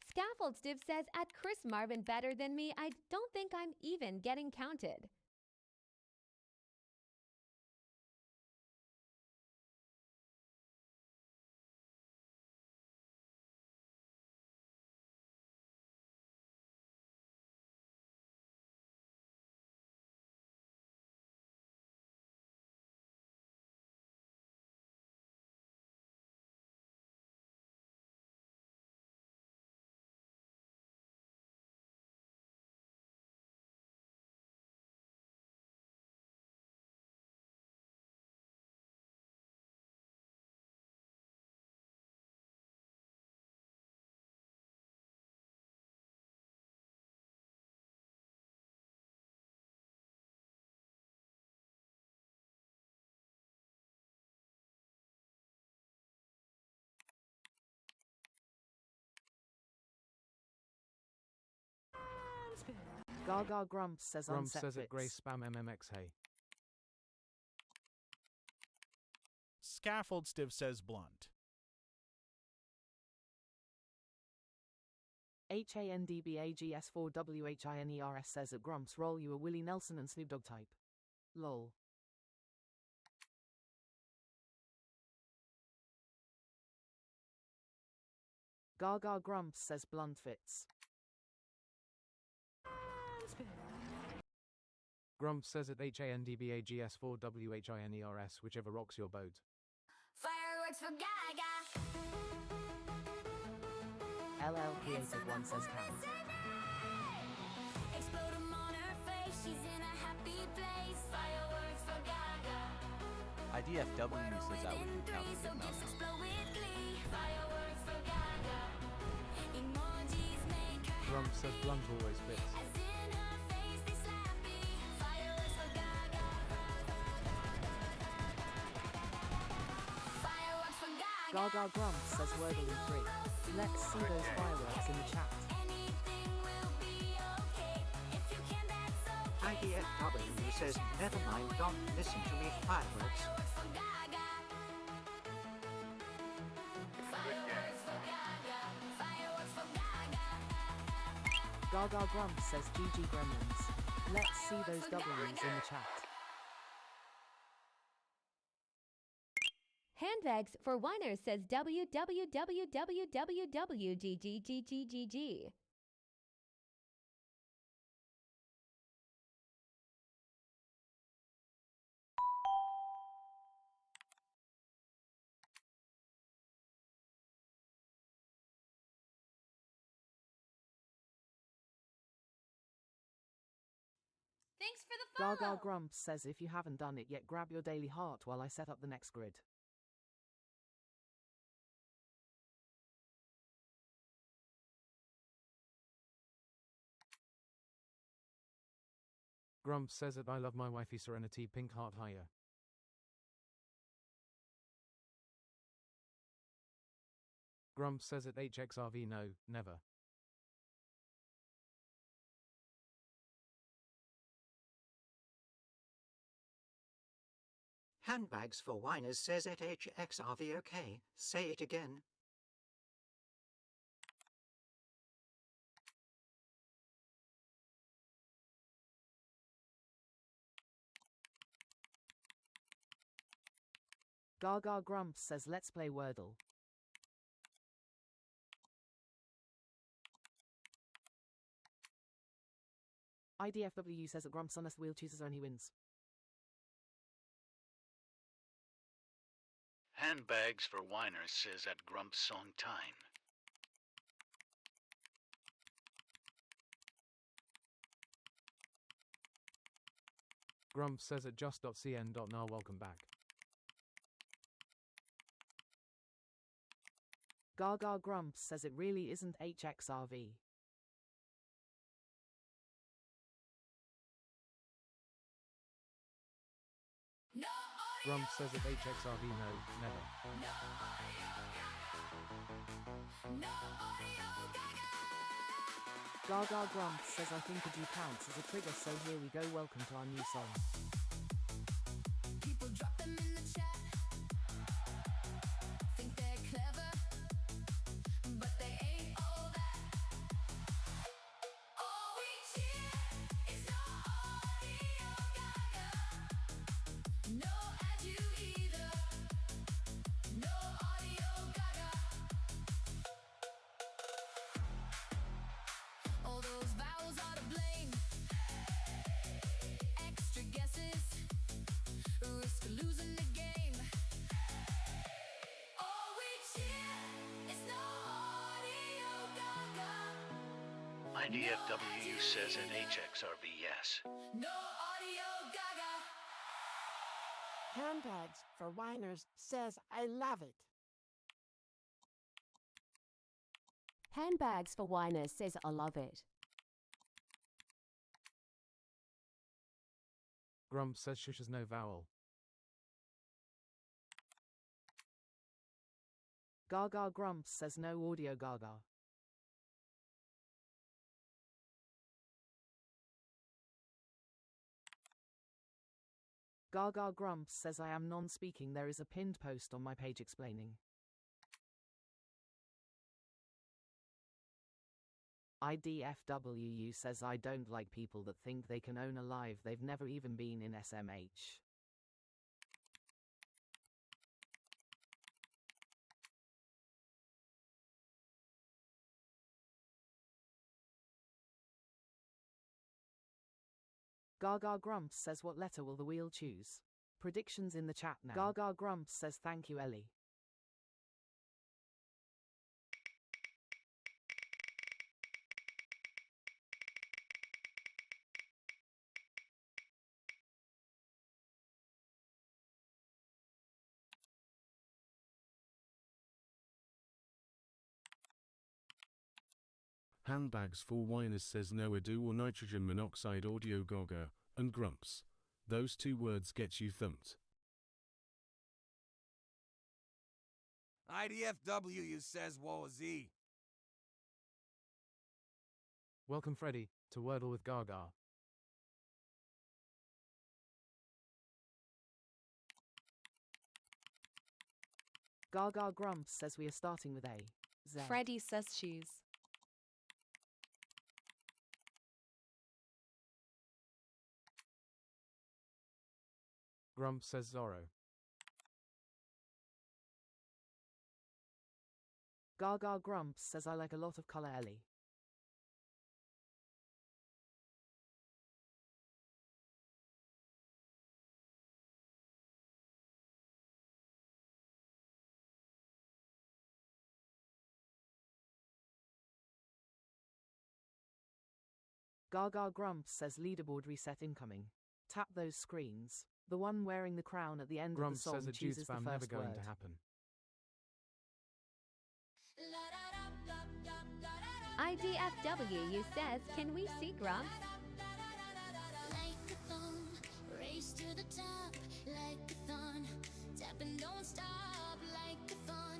Scaffold Stiff says, at Chris Marvin better than me, I don't think I'm even getting counted. Gaga Grumps says Grumps unset says it fits. Grace Spam MMX hey. Scaffold Stiff says blunt. HANDBAGS4WHINERS says at Grumps roll you a Willie Nelson and Snoop Dogg type. Lol. Gaga Grumps says blunt fits. Grumps says it HANDBAGS4WHINERS, whichever rocks your boat. Fireworks for Gaga. LL Creative One says can. Explode 'em on her face. She's in a happy place. Fireworks for Gaga. IDFW says that would be counted So in gifts Mountain. explode with glee. Fireworks for Gaga. Emojis make her Grumps says blunt always fits. as in her face they slappy. Fireworks for Gaga. Fireworks for Gaga. Gaga Grumps says Wordle in 3. Let's see those fireworks in the chat. Anything will be okay. If you can, that's okay. IDFW says, never mind, don't listen to me, fireworks. Fireworks for Gaga. Fireworks for Gaga. Fireworks for Gaga. Gaga Grumps says GG Gremlins. Let's see those W's in the chat. Handbags for Whiners says www.ggggggg. Thanks for the follow. Gaga Grumps says if you haven't done it yet, grab your daily heart while I set up the next grid. Grumps says it I love my wifey Serenity pink heart higher. Grumps says it HXRV no, never. Handbags for Whiners says at HXRVOK. Say it again. Gaga Grumps says let's play Wordle. IDFWU says that Grumps unless the wheel chooses zone he wins. Handbags for whiners says at Grumps Song Time. Grumps says at just.cn.nar welcome back. Gaga Grumps says it really isn't HXRV. Grumps says at HXRV no, never. Gaga Grumps says I think a G counts as a trigger, so here we go. Welcome to our new song. People drop them in the chat. Think they're clever, but they ain't all that. All we cheer is no audio Gaga. No adu either. No audio Gaga. All those vowels are to blame. Extra guesses. Risk losing the game. All we cheer is no audio Gaga. IDFWU says at HXRV yes. No audio Gaga. Handbags for whiners says I love it. Handbags for whiners says I love it. Grumps says shush is no vowel. Gaga Grumps says no audio Gaga. Gaga Grumps says I am non-speaking. There is a pinned post on my page explaining. IDFWU says I don't like people that think they can own a live they've never even been in SMH. Gaga Grumps says what letter will the wheel choose? Predictions in the chat now. Gaga Grumps says thank you Ellie. Handbags for whiners says no ado or nitrogen monoxide audio Gaga, and Grumps. Those two words get you thumped. IDFWU says woe is he. Welcome Freddy to Wordle with Gaga. Gaga Grumps says we are starting with A. Z. Freddy says shoes. Grumps says Zorro. Gaga Grumps says I like a lot of color Ellie. Gaga Grumps says leaderboard reset incoming. Tap those screens. The one wearing the crown at the end Grumps of the says song a Jude's chooses the spam never first going word. to happen. IDFWU says can we see Grumps? Like a thumb, race to the top, like a thon. Tap and don't stop, like a thon.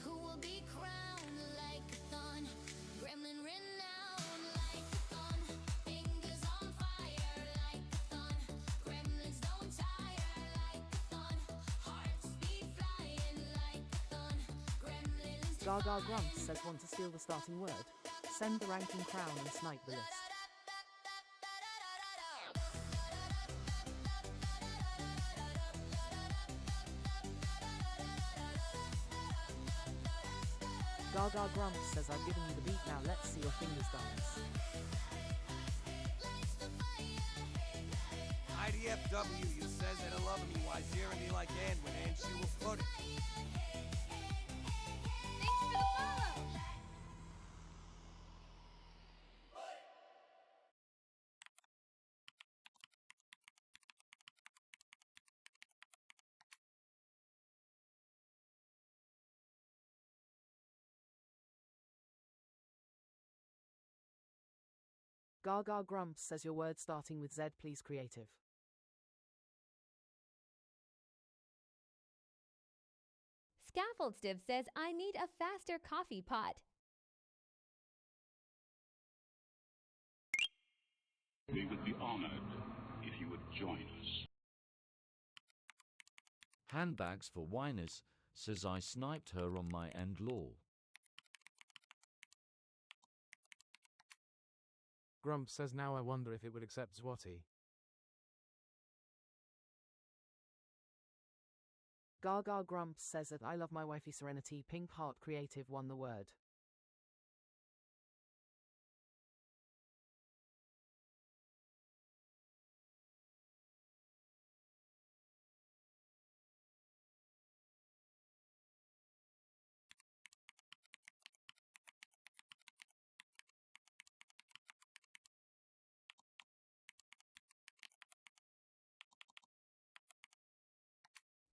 Who will be crowned like a thon? Gremlin renowned, like a thon. Fingers on fire, like a thon. Gremlins don't tire, like a thon. Hearts beat flying, like a thon. Gremlins Gaga Grumps says want to steal the starting word. Send the ranking crown and snipe the list. Gaga Grumps says I've given you the beat, now let's see your fingers dance. IDFW, you says that I love me, why zero me like and when and she will put it. Thanks for the follow. Gaga Grumps says your word starting with Z, please creative. Scaffold Stiff says I need a faster coffee pot. We would be honored if you would join us. Handbags for Whiners says I sniped her on my end law. Grump says now I wonder if it would accept Swati. Gaga Grumps says that I love my wifey Serenity, Pink Heart Creative won the word.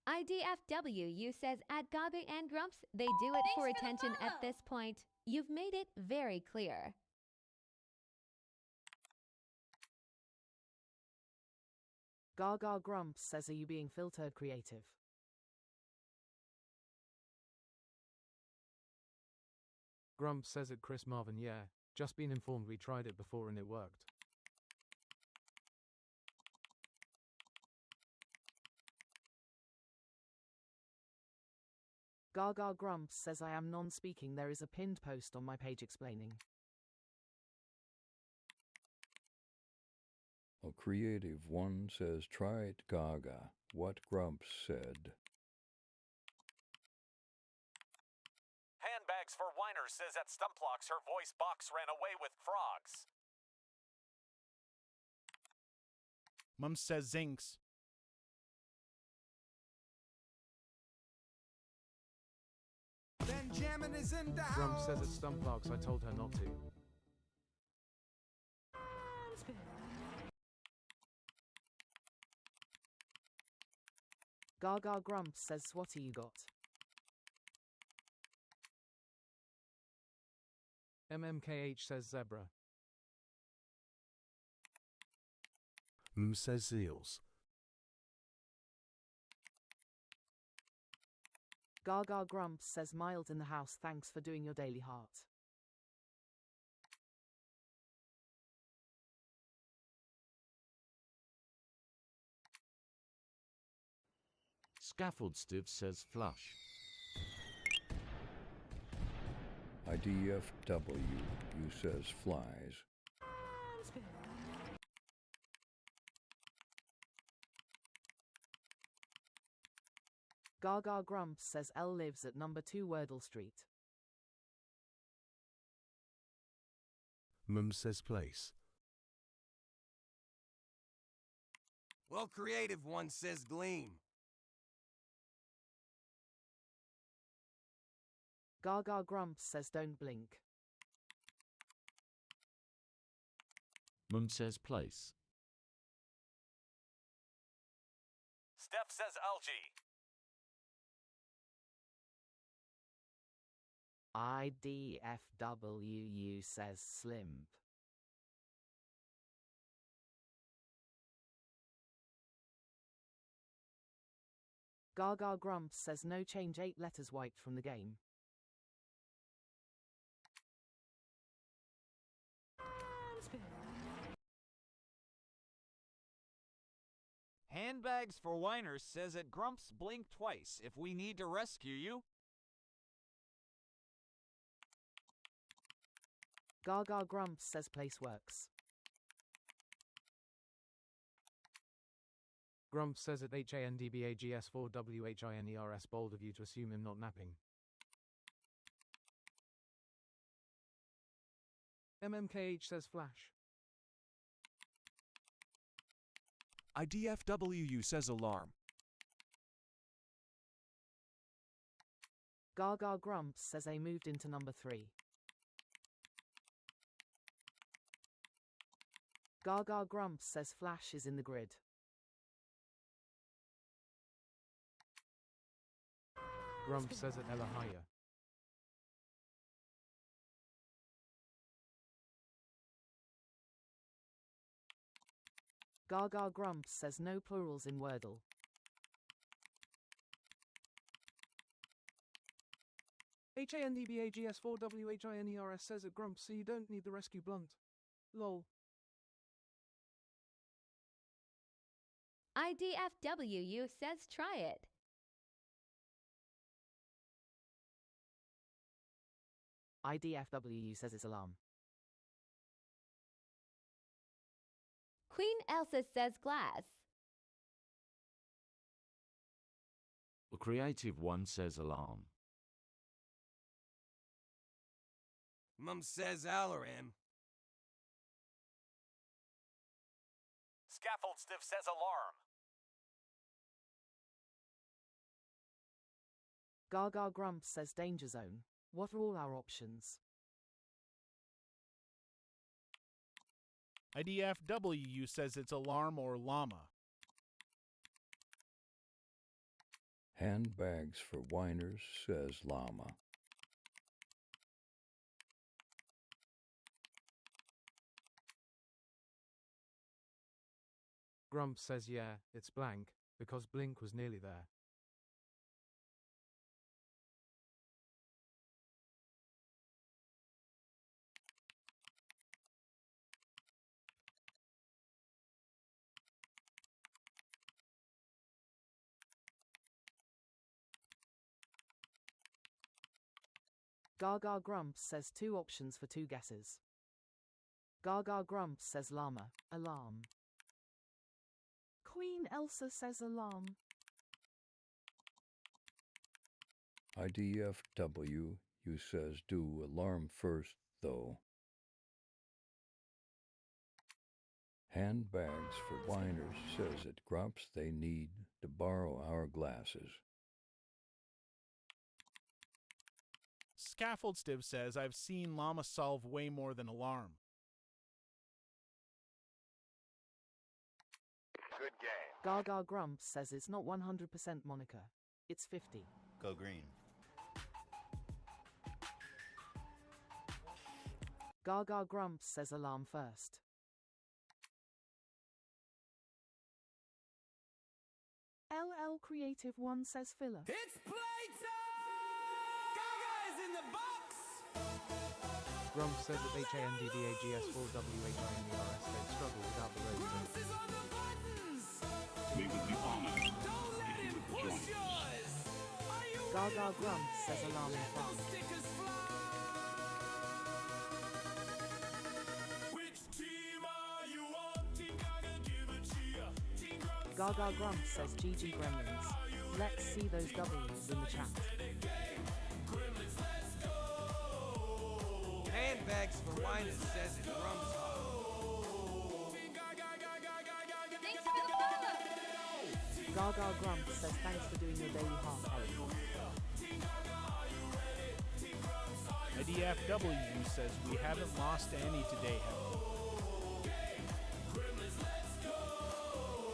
IDFW says at Gaga and Grumps, they do it for attention at this point. You've made it very clear. Gaga Grumps says are you being filtered creative? Grump says it Chris Marvin, yeah. Just been informed we tried it before and it worked. Gaga Grumps says I am non-speaking, there is a pinned post on my page explaining. A creative one says, try it, Gaga. What Grumps said. Handbags for Whiners says at Stumplocks her voice box ran away with frogs. Mum says Zinks. Benjamin is in the house. Grump says at Stumplocks I told her not to. Gaga Grumps says Swati you got. MMKH says Zebra. Says Eels. Gaga Grumps says Mild in the house, thanks for doing your daily heart. Scaffold Stiff says flush. IDFW, you says flies. Gaga Grumps says L lives at number 2 Wordle Street. Says place. Well, creative one says gleam. Gaga Grumps says don't blink. Says place. Steph says algae. IDFWU says slim. Gaga Grumps says no change, 8 letters wiped from the game. Handbags for Whiners says that Grumps blink twice if we need to rescue you. Gaga Grumps says place works. Grump says at HANDBAGS4WHINERS bold of you to assume him not napping. MMKH says flash. IDFWU says alarm. Gaga Grumps says A moved into number 3. Gaga Grumps says flash is in the grid. Grumps says it Ella higher. Gaga Grumps says no plurals in Wordle. HANDBAGS4WHINERS says it Grumps, so you don't need the rescue blunt. Lol. IDFWU says try it. IDFWU says it's alarm. Queen Elsa says glass. The creative one says alarm. Mum says Alaram. Scaffold Stiff says alarm. Gaga Grumps says danger zone. What are all our options? IDFWU says it's alarm or llama. Handbags for whiners says llama. Grumps says yeah, it's blank, because Blink was nearly there. Gaga Grumps says 2 options for 2 guesses. Gaga Grumps says llama, alarm. Queen Elsa says alarm. IDFW, you says do alarm first, though. Handbags for whiners says at Grumps they need to borrow our glasses. Scaffold Stiff says I've seen llama solve way more than alarm. Good game. Gaga Grumps says it's not 100% Monica. It's 50. Go green. Gaga Grumps says alarm first. LL Creative One says filler. It's playtime! Gaga is in the box! Grumps says that HANDBAGS4WHINERS they'd struggle without the roads. Grumps is on the buttons! We would be honored Don't let him push yours! Are you Gaga ready? Grumps says alarm in Let those front. stickers fly! Which team are you on? Team Gaga, give a cheer. Team Grumps, Gaga Grumps says GG Gremlins. Let's see those W's in the chat. Gremlins, let's go! Handbags for whiners says it Grumps. Gaga Grumps says thanks for doing your daily half Ellie. IDFWU says we haven't lost to any today, have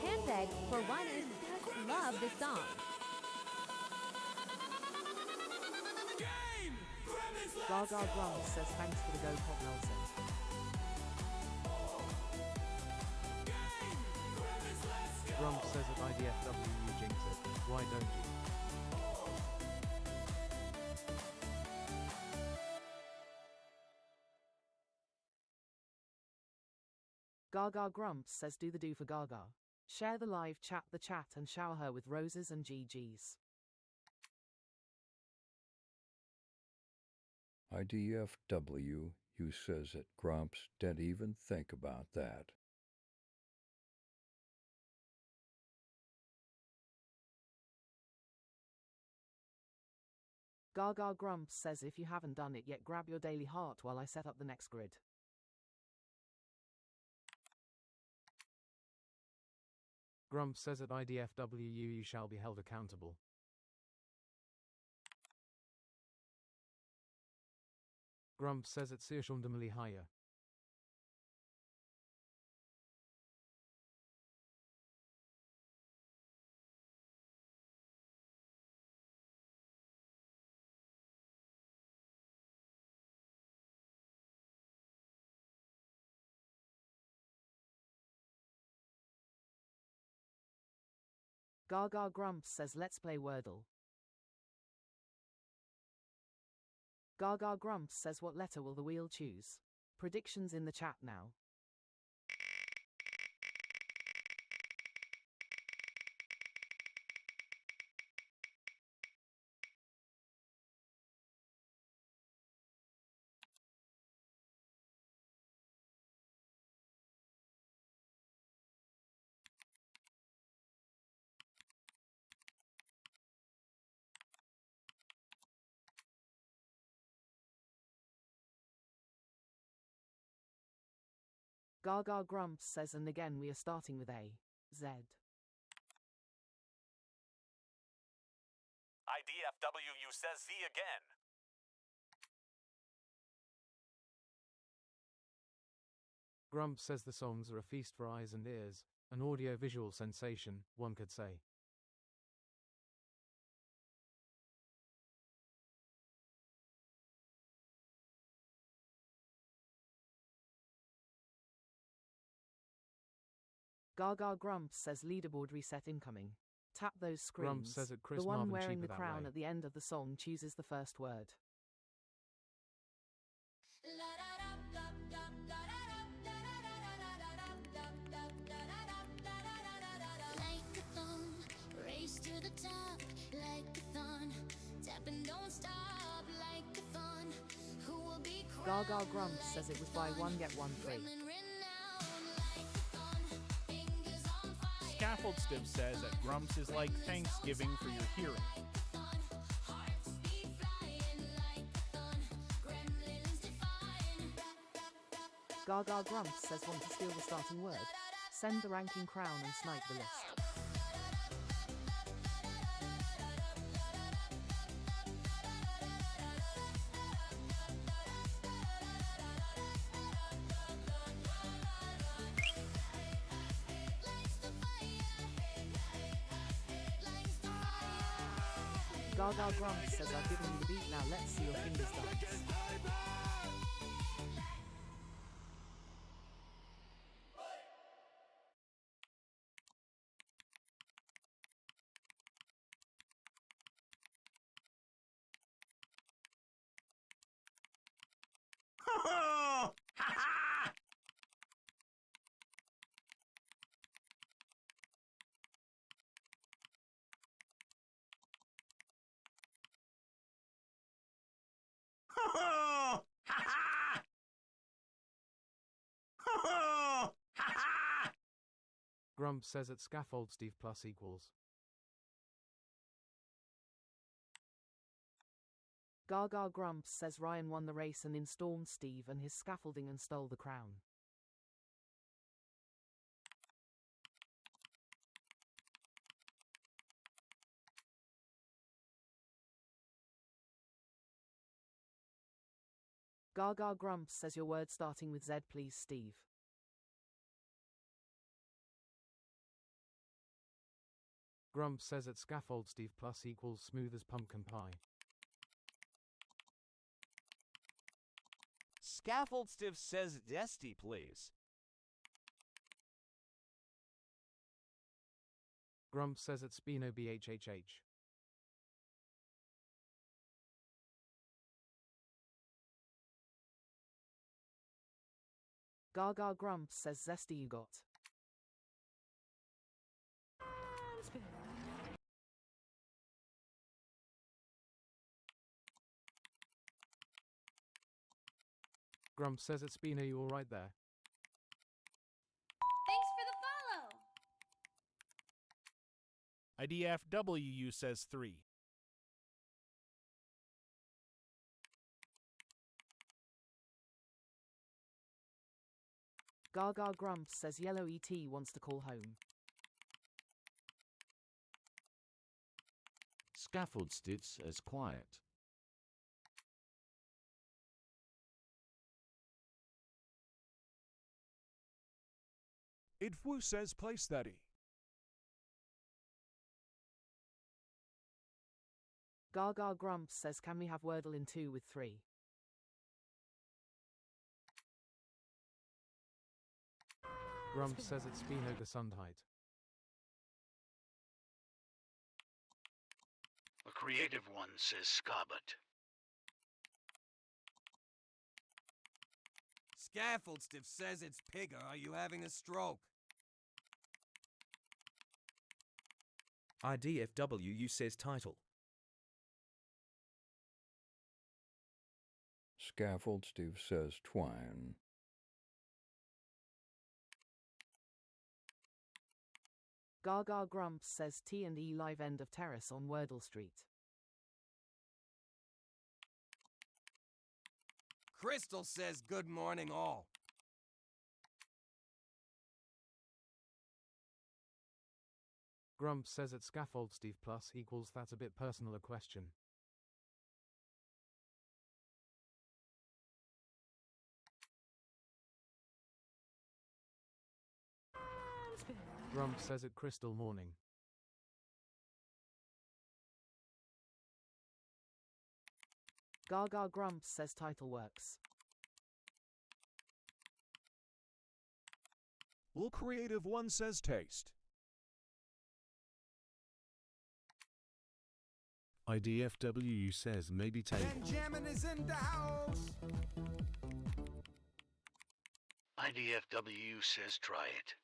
we? Handbags for whiners just love this song. Gaga Grumps says thanks for the go pop Nelson. Grumps says at IDFW you jinx it. Why don't you? Gaga Grumps says do the do for Gaga. Share the live chat the chat and shower her with roses and GGs. IDFW, you says at Grumps didn't even think about that. Gaga Grumps says if you haven't done it yet grab your daily heart while I set up the next grid. Grumps says at IDFWU you shall be held accountable. Grumps says at Searshundamali higher. Gaga Grumps says let's play Wordle. Gaga Grumps says what letter will the wheel choose? Predictions in the chat now. Gaga Grumps says and again we are starting with A. Z. IDFWU says Z again. Grumps says the songs are a feast for eyes and ears, an audio-visual sensation, one could say. Gaga Grumps says leaderboard reset incoming. Tap those screens. Grumps says at Chris the one Marvin wearing cheaper the that crown way. at the end of the song chooses the first word. Like a thumb, race to the top. Like a thon, tap and don't stop. Like a thon, who will be Gaga Grumps says it was buy one get one free. Scaffold Stiv says that Grumps is like Thanksgiving for your hearing. Gaga Grumps says want to steal the starting word. Send the ranking crown and snipe the list. Gaga Grumps says I've given you the beat, now let's see your fingers dance. Grumps says at Scaffold Steve plus equals. Gaga Grumps says Ryan won the race and installed Steve and his scaffolding and stole the crown. Gaga Grumps says your word starting with Z please Steve. Grumps says at Scaffold Steve plus equals smooth as pumpkin pie. Scaffold Stiff says Desty, please. Grumps says at Spino BHHH. Gaga Grumps says zesty you got. Grumps says at Spino you alright there? Thanks for the follow. IDFWU says 3. Gaga Grumps says yellow ET wants to call home. Scaffolded as quiet. Idfu says play steady. Gaga Grumps says can we have Wordle in 2 with 3? Grumps says it's Spino Gesundheit. A creative one says Scarbat. Scaffoldstiff says it's Pigger. Are you having a stroke? IDFW says title. Scaffoldstiff says twine. Gaga Grumps says T&E live end of terrace on Wordle Street. Crystal says good morning all. Grumps says at Scaffoldstiff plus equals that's a bit personal a question. Grumps says it Crystal morning. Gaga Grumps says title works. Will creative one says taste. IDFW says maybe table. Benjamin is in the house. IDFW says try it.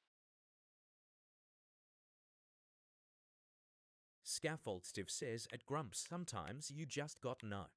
Scaffoldstiff says at Grumps sometimes you just got no.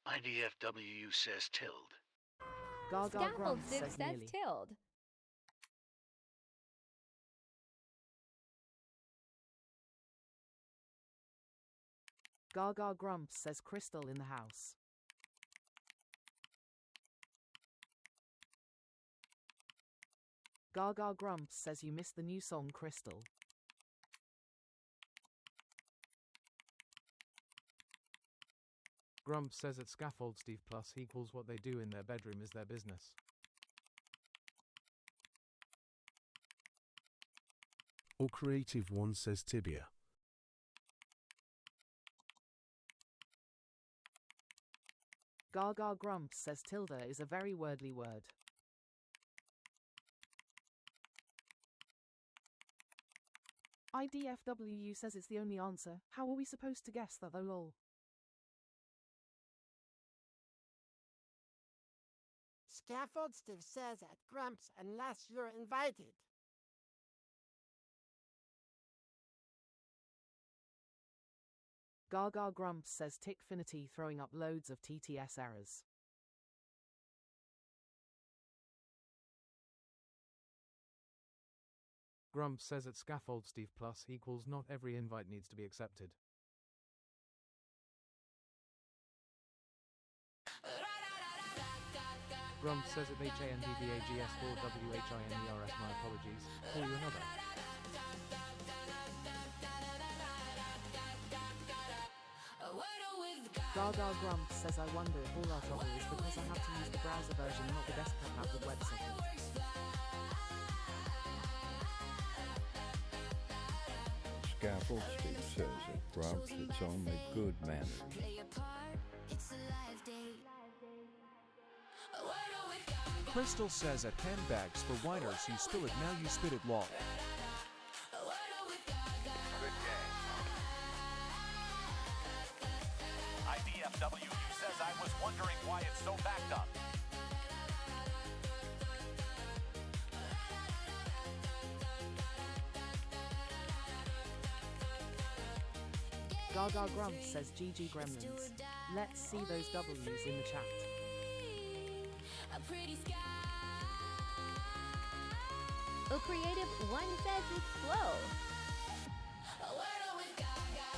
IDFW says tilled. Gaga Grumps Scaffoldstiff says says nearly. tilled. Gaga Grumps says Crystal in the house. Gaga Grumps says you missed the new song Crystal. Grumps says at Scaffoldstiff plus equals what they do in their bedroom is their business. Or creative one says tibia. Gaga Grumps says tilde is a very wordly word. IDFW says it's the only answer. How are we supposed to guess that though lol? Scaffoldstiff says at Grumps unless you're invited. Gaga Grumps says Tickfinity throwing up loads of TTS errors. Grumps says at Scaffoldstiff plus equals not every invite needs to be accepted. Grumps says at HANDVAGS4WHINERS my apologies. Call you another. Gaga Grumps says I wonder if all our trouble is because I have to use the browser version, not the desktop app with web settings. Scaffoldstiff says at Grumps it's only good manners. Crystal says at handbags for whiners you spill it now you spit it long. Good game. IDFW says I was wondering why it's so backed up. Gaga Grumps says GG Gremlins. Let's see those W's in the chat. A pretty sky. A creative one says it's slow. A Wordle with Gaga.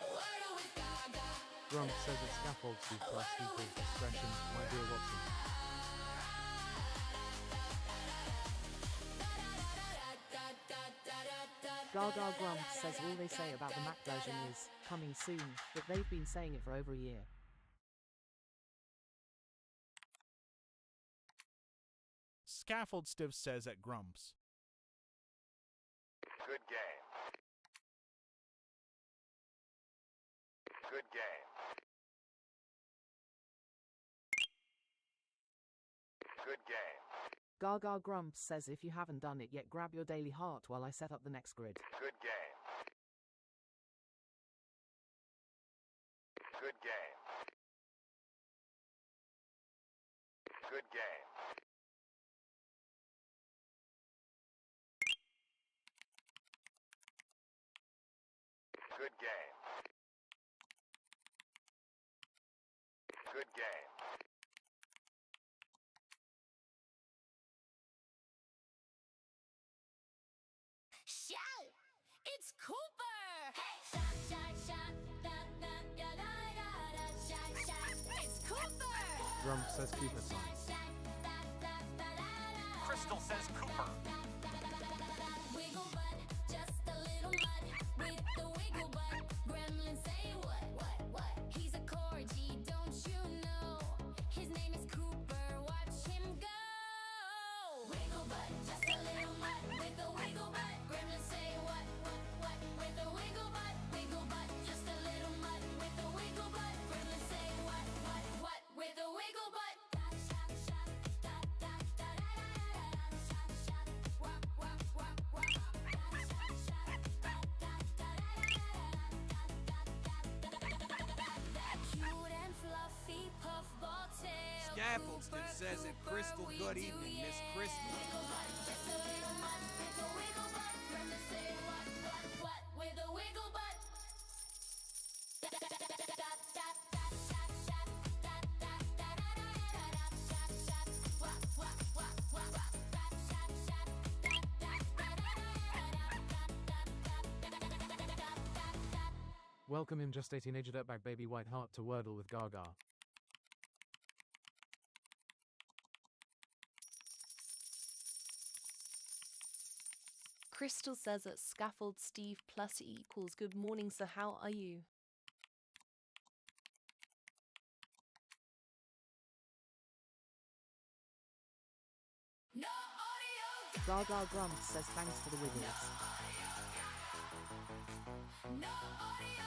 A Wordle with Gaga. Grumps says that scaffold Steve plus equals discretion, my dear Watson. Gaga Grumps says all they say about the Mac version is coming soon, but they've been saying it for over a year. Scaffold Stiff says at Grumps. Good game. Good game. Good game. Gaga Grumps says if you haven't done it yet, grab your daily heart while I set up the next grid. Good game. Good game. Good game. Good game. Good game. Shout! It's Cooper! Hey! Shot, shot, shot. Da, da, da, da, da, da. Shot, shot. It's Cooper! Grumps says Cooper time. Crystal says Cooper. Wiggle butt, just a little mud with the wiggle butt. Gremlin say what? He's a corgi, don't you know? His name is Cooper, watch him go. Wiggle butt, just a little mud with the wiggle butt. Gremlin say what? With the wiggle butt, just a little mud with the wiggle butt. Gremlin say what? With the wiggle butt. Scaffold Stiff says it Crystal good evening, Miss Crystal. Welcome him just a teenager dirtbag baby white heart to Wordle with Gaga. Crystal says that Scaffold Steve plus equals good morning, so how are you? No audio. Gaga Grumps says thanks for the wiggles. No audio.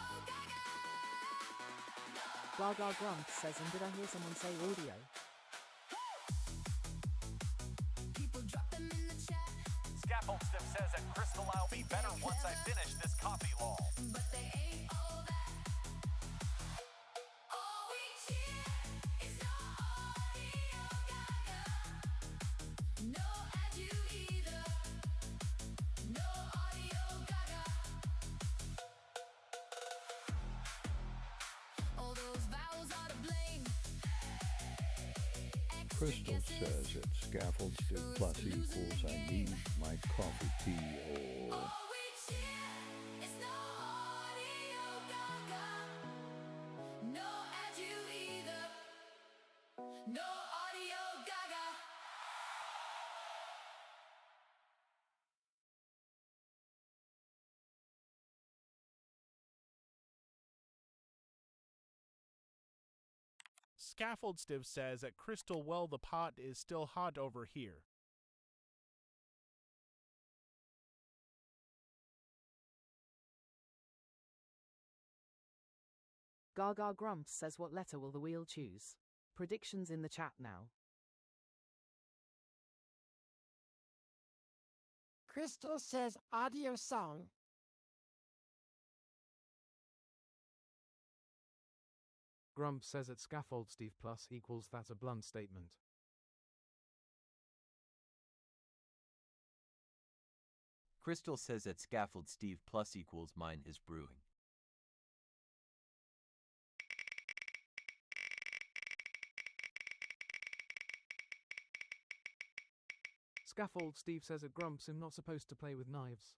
Gaga Grumps says, and did I hear someone say audio? People drop them in the chat. Scaffold Stiff says at Crystal I'll be better once I finish this copy law. But they ain't all that. All we cheer is no audio Gaga. No adu either. No audio Gaga. All those vowels are to blame. Crystal says at Scaffold Stiff plus equals I need my coffee tea or... All we cheer is no audio Gaga. No adu either. No audio Gaga. Scaffold Stiff says at Crystal well the pot is still hot over here. Gaga Grumps says what letter will the wheel choose? Predictions in the chat now. Crystal says audio song. Grumps says at Scaffold Steve plus equals that's a blunt statement. Crystal says at Scaffold Steve plus equals mine is brewing. Scaffold Steve says at Grumps I'm not supposed to play with knives.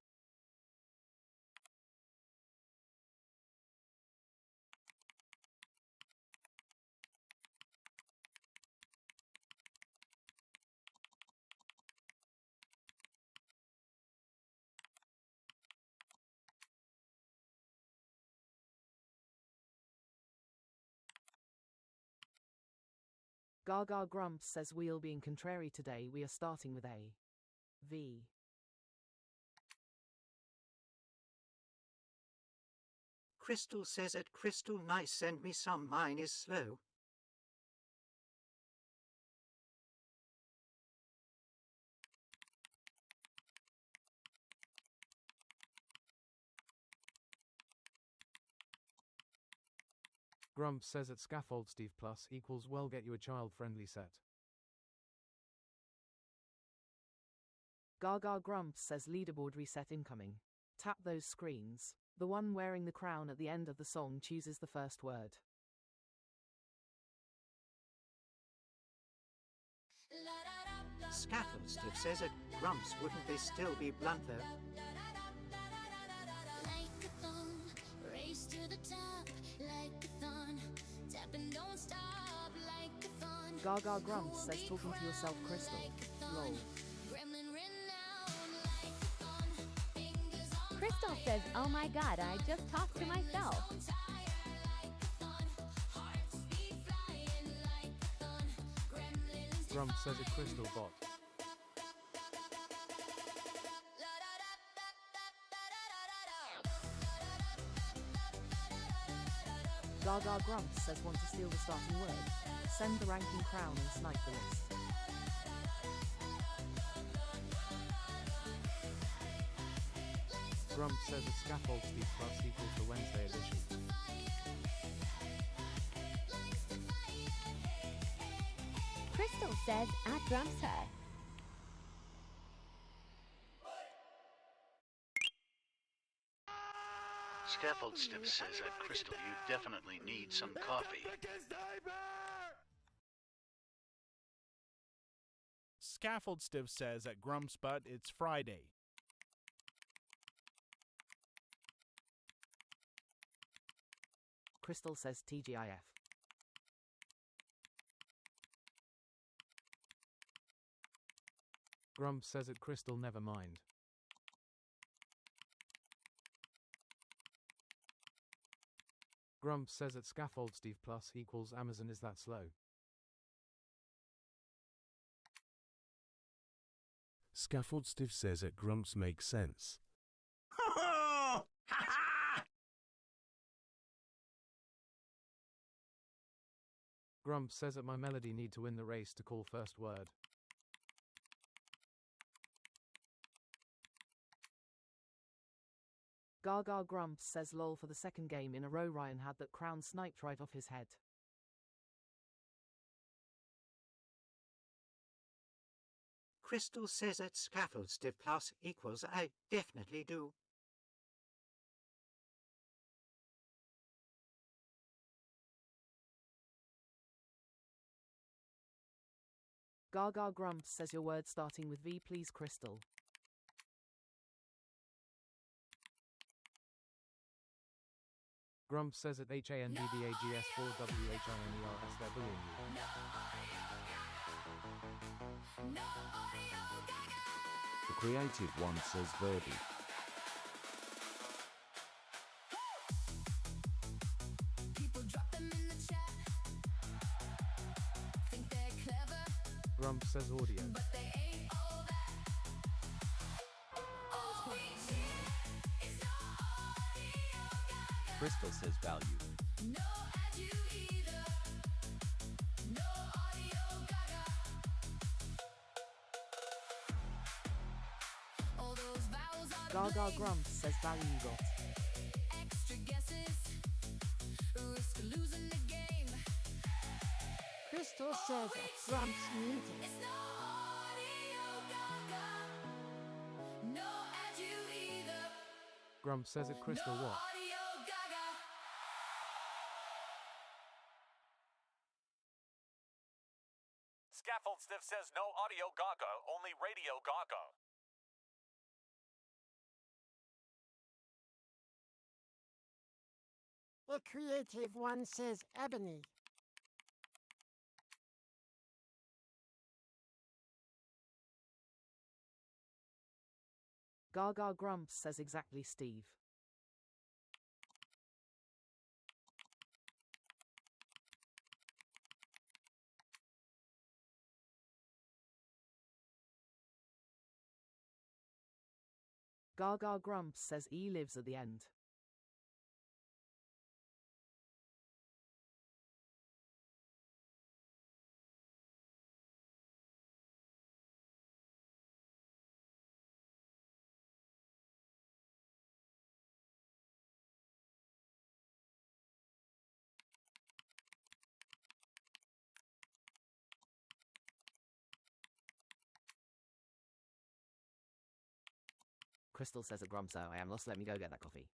Gaga Grumps says we'll be in contrary today. We are starting with A. V. Crystal says at Crystal nice send me some, mine is slow. Grumps says at Scaffold Steve plus equals well get you a child-friendly set. Gaga Grumps says leaderboard reset incoming. Tap those screens. The one wearing the crown at the end of the song chooses the first word. Scaffold Steve says at Grumps wouldn't they still be blunt though? Race to the top like a thon. Tap and don't stop like a thon. Gaga Grumps says talking to yourself, Crystal. Lol. Crystal says, oh my god, I just talked to myself. Grumps says at Crystal bot. Gaga Grumps says want to steal the starting word. Send the ranking crown and snipe the list. Grumps says at Scaffold Steve plus equals the Wednesday edition. Crystal says at Grumps her. Scaffold Steve says at Crystal you definitely need some coffee. Scaffold Steve says at Grumps but it's Friday. Crystal says TGIF. Grumps says at Crystal never mind. Grumps says at Scaffold Steve plus equals Amazon is that slow. Scaffold Steve says at Grumps makes sense. Grumps says that my melody need to win the race to call first word. Gaga Grumps says lol for the second game in a row Ryan had that crown sniped right off his head. Crystal says at Scaffold Steve plus equals I definitely do. Gaga Grumps says your word starting with V please Crystal. Grumps says at HANDBAGS4WHINERS they're bullying you. The creative one says Wordle. People drop them in the chat. Think they're clever, Grumps says audio. but they ain't all that. All we hear is no audio Gaga. Crystal says value. No ad you either. No audio Gaga. All those vowels are Gaga bling. Grumps says value you got. Extra guesses. Risk losing the game. Crystal says at Grumps music. It's no audio Gaga. No ad you either. Grumps says at Crystal No what? audio Gaga. Scaffold Steve says no audio Gaga, only radio Gaga. The creative one says ebony. Gaga Grumps says exactly Steve. Gaga Grumps says E lives at the end. Crystal says at Grumps, oh, I am lost, let me go get that coffee.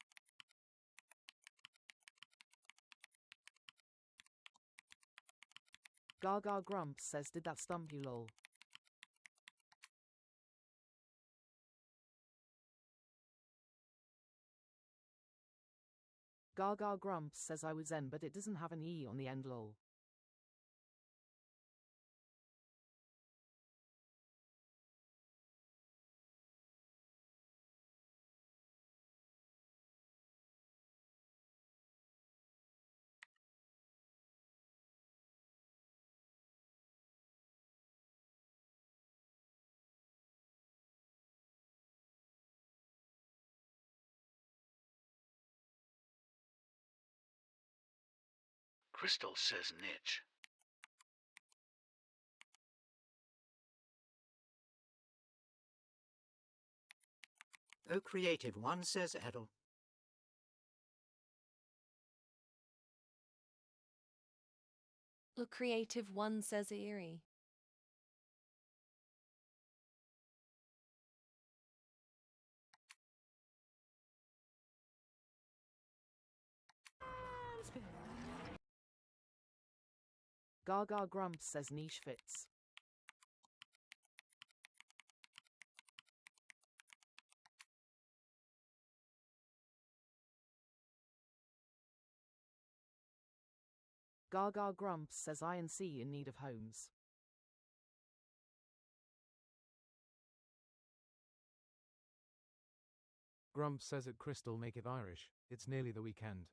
Gaga Grumps says, did that stump you, lol? Gaga Grumps says I was Zen, but it doesn't have an E on the end, lol. Crystal says niche. Oh, creative one says Edel. The creative one says eerie. Gaga Grumps says niche fits. Gaga Grumps says I and C in need of homes. Grumps says at Crystal, make it Irish. It's nearly the weekend.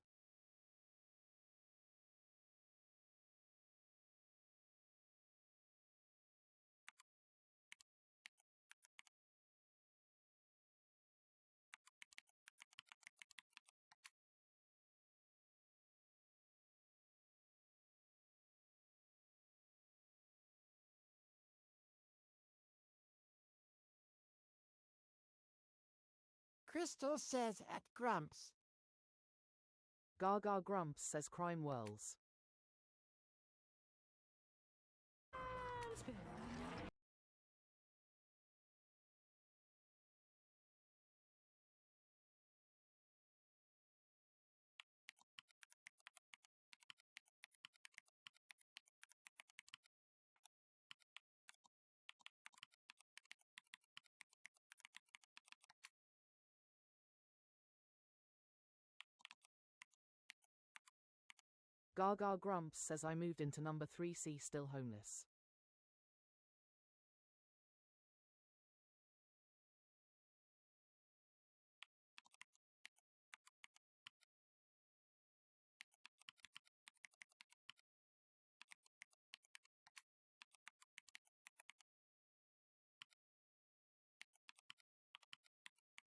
Crystal says at Grumps. Gaga Grumps says crime whirls. Gaga Grumps says I moved into number 3C still homeless.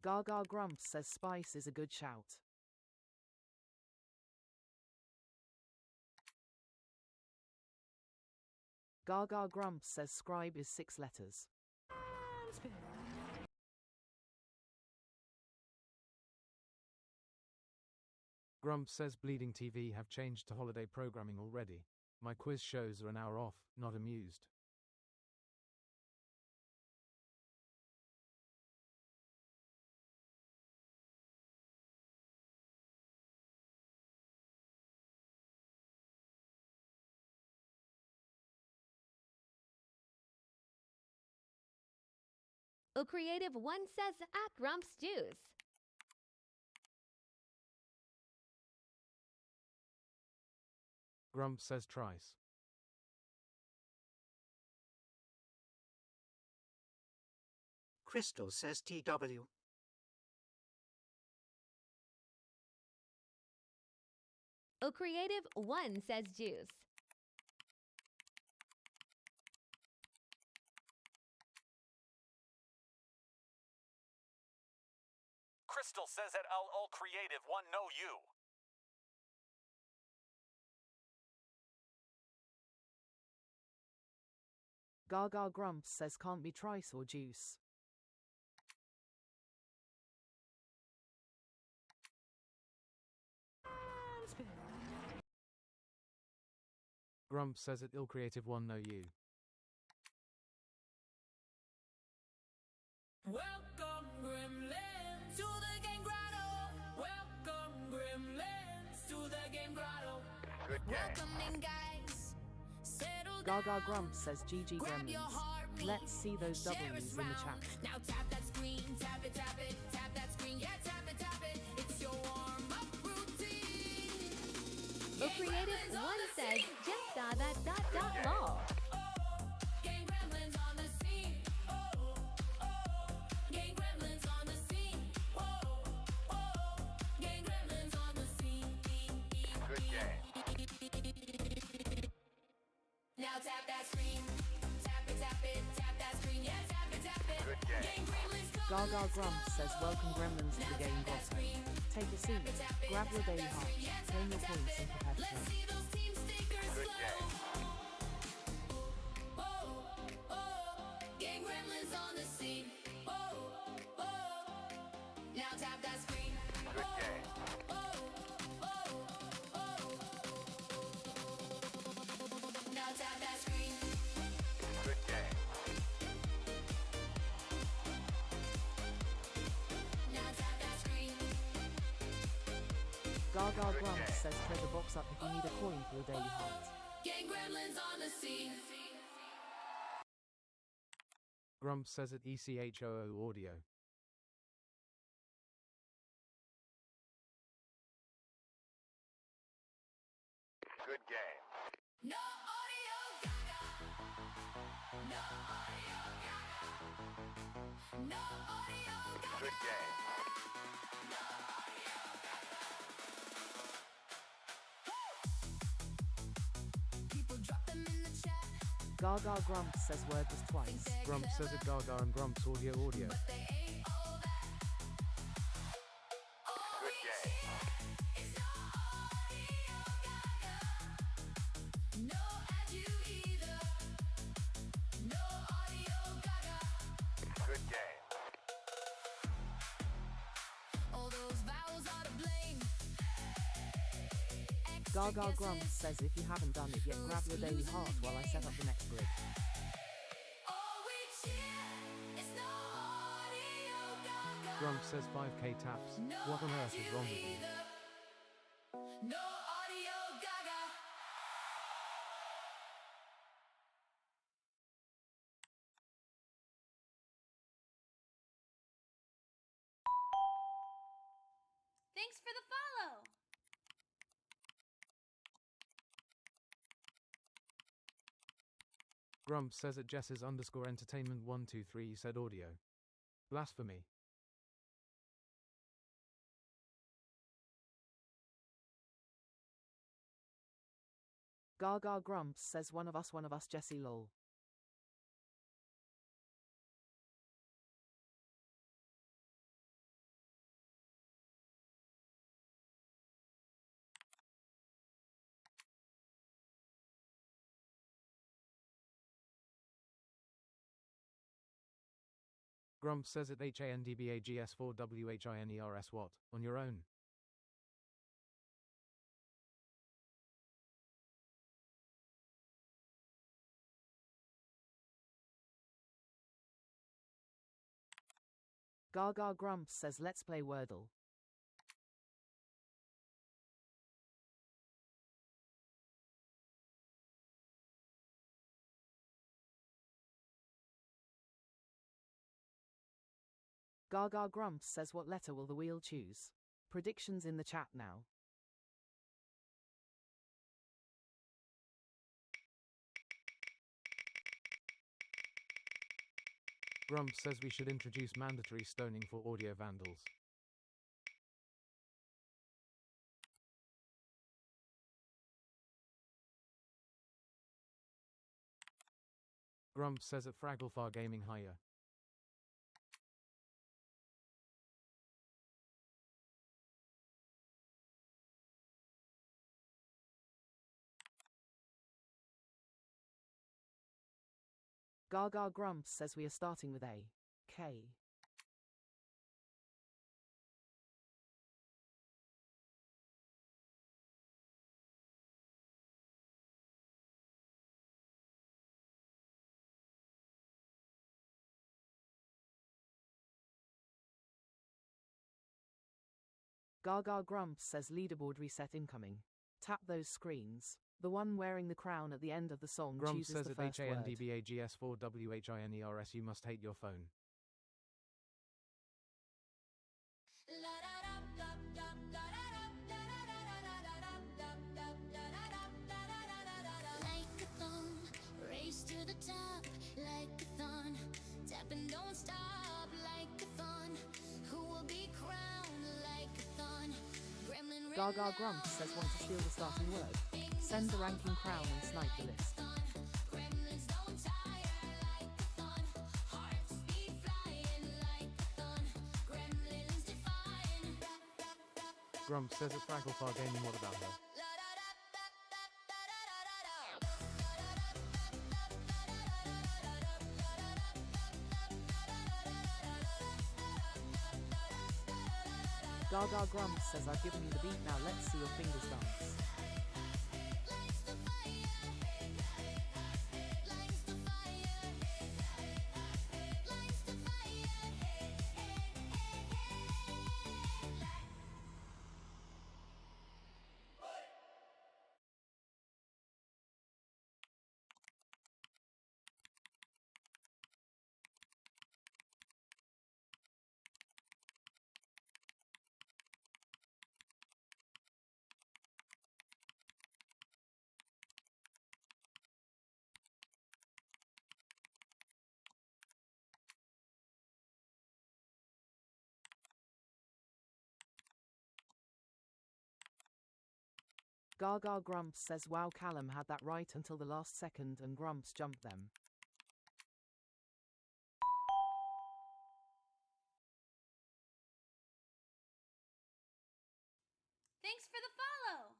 Gaga Grumps says spice is a good shout. Gaga Grumps says scribe is 6 letters. Grumps says Bleeding TV have changed to holiday programming already. My quiz shows are an hour off, not amused. A creative one says at Grumps Juice. Grumps says trice. Crystal says TW. A creative one says juice. Crystal says that all creative one know you. Gaga Grumps says can't be trice or juice. Grumps says it ill creative one know you. Welcome, Gremlins, to the game grotto. Welcome, Gremlins, to the game grotto. Good game. Welcome in, guys. Settle Gaga down. Grumps says GG Grab your Gremlins. heartbeat. Let's see those Share W's us in the round. chat. Now tap that screen, tap it, tap it, tap that screen, yeah, tap it, tap it. It's your warm-up routine. A creative one says just saw that ... lol. Gang gremlins on the scene. Gang gremlins on the scene. Gang gremlins on the scene. Good game. Now tap that screen. Tap it, tap that screen. Yeah, tap it. Good game. Gang gremlins coming Gaga to Grumps says welcome Gremlins to the game grotto. Take a seat, grab your daily heart, claim your points and prepare to Let's win. see those team stickers Good glow. game. Gang gremlins on the scene. Now tap that screen. Good game. Now tap that screen. Good game. Now tap that screen. Gaga Grumps says play the box up if you need a coin for your daily heart. Gang gremlins on the scene. Grumps says it ECHOO audio. Good game. No audio Gaga. No audio Gaga. No audio Gaga. Good game. No audio Gaga. People drop them in the chat. Gaga Grumps says word was twice. Grumps says it Gaga and Grumps audio. But they ain't all that. All we Good game. hear is no audio Gaga. No ad you either. No audio Gaga. Good game. All those vowels are to blame. Gaga Grumps says if you haven't done it yet, grab your daily heart while I set up the next grid. All we cheer is no audio Gaga. Grumps says 5k taps. No What on earth ad is wrong with you? either. No audio Gaga. Thanks for the follow. Grumps says it Jess's _ entertainment 123 said audio. Blasphemy. Gaga Grumps says one of us Jesse lol. Grumps says it HANDBAGS4WHINERS what? On your own. Gaga Grumps says let's play Wordle. Gaga Grumps says, what letter will the wheel choose? Predictions in the chat now. Grumps says we should introduce mandatory stoning for audio vandals. Grumps says at Fragglefar Gaming higher. Gaga Grumps says we are starting with A. K. Gaga Grumps says leaderboard reset incoming. Tap those screens. The one wearing the crown at the end of the song Grumps chooses says the at first word. HANDBAGS4WHINERS you must hate your phone. Like-a-thon, race to the top. Like-a-thon, tap and don't stop. Like-a-thon, who will be crowned? Like-a-thon, gremlin Gaga Grumps says want to steal the starting word. Send the ranking crown and snipe the list. gremlins don't tire. Like-a-thon, hearts beat flying. Like-a-thon, gremlins defying. Grumps says at Fragglefar Gaming what about her? Gaga Grumps says I've given you the beat, now let's see your fingers dance. Gaga Grumps says wow, Callum had that right until the last second and Grumps jumped them. Thanks for the follow.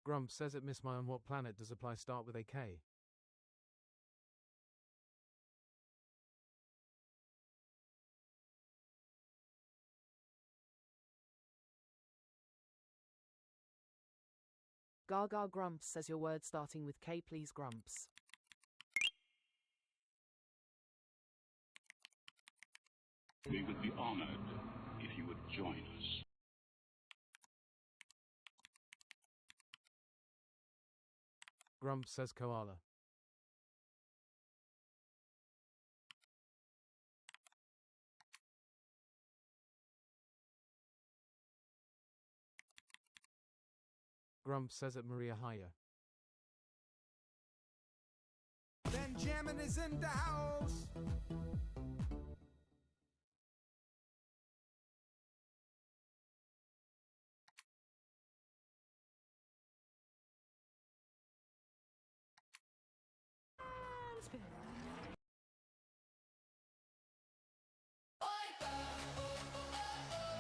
Grumps says at Miss My on what planet does apply start with a K? Gaga Grumps says your word starting with K please Grumps. We would be honored if you would join us. Grumps says koala. Grumps says at Maria higher. Benjamin is in the house.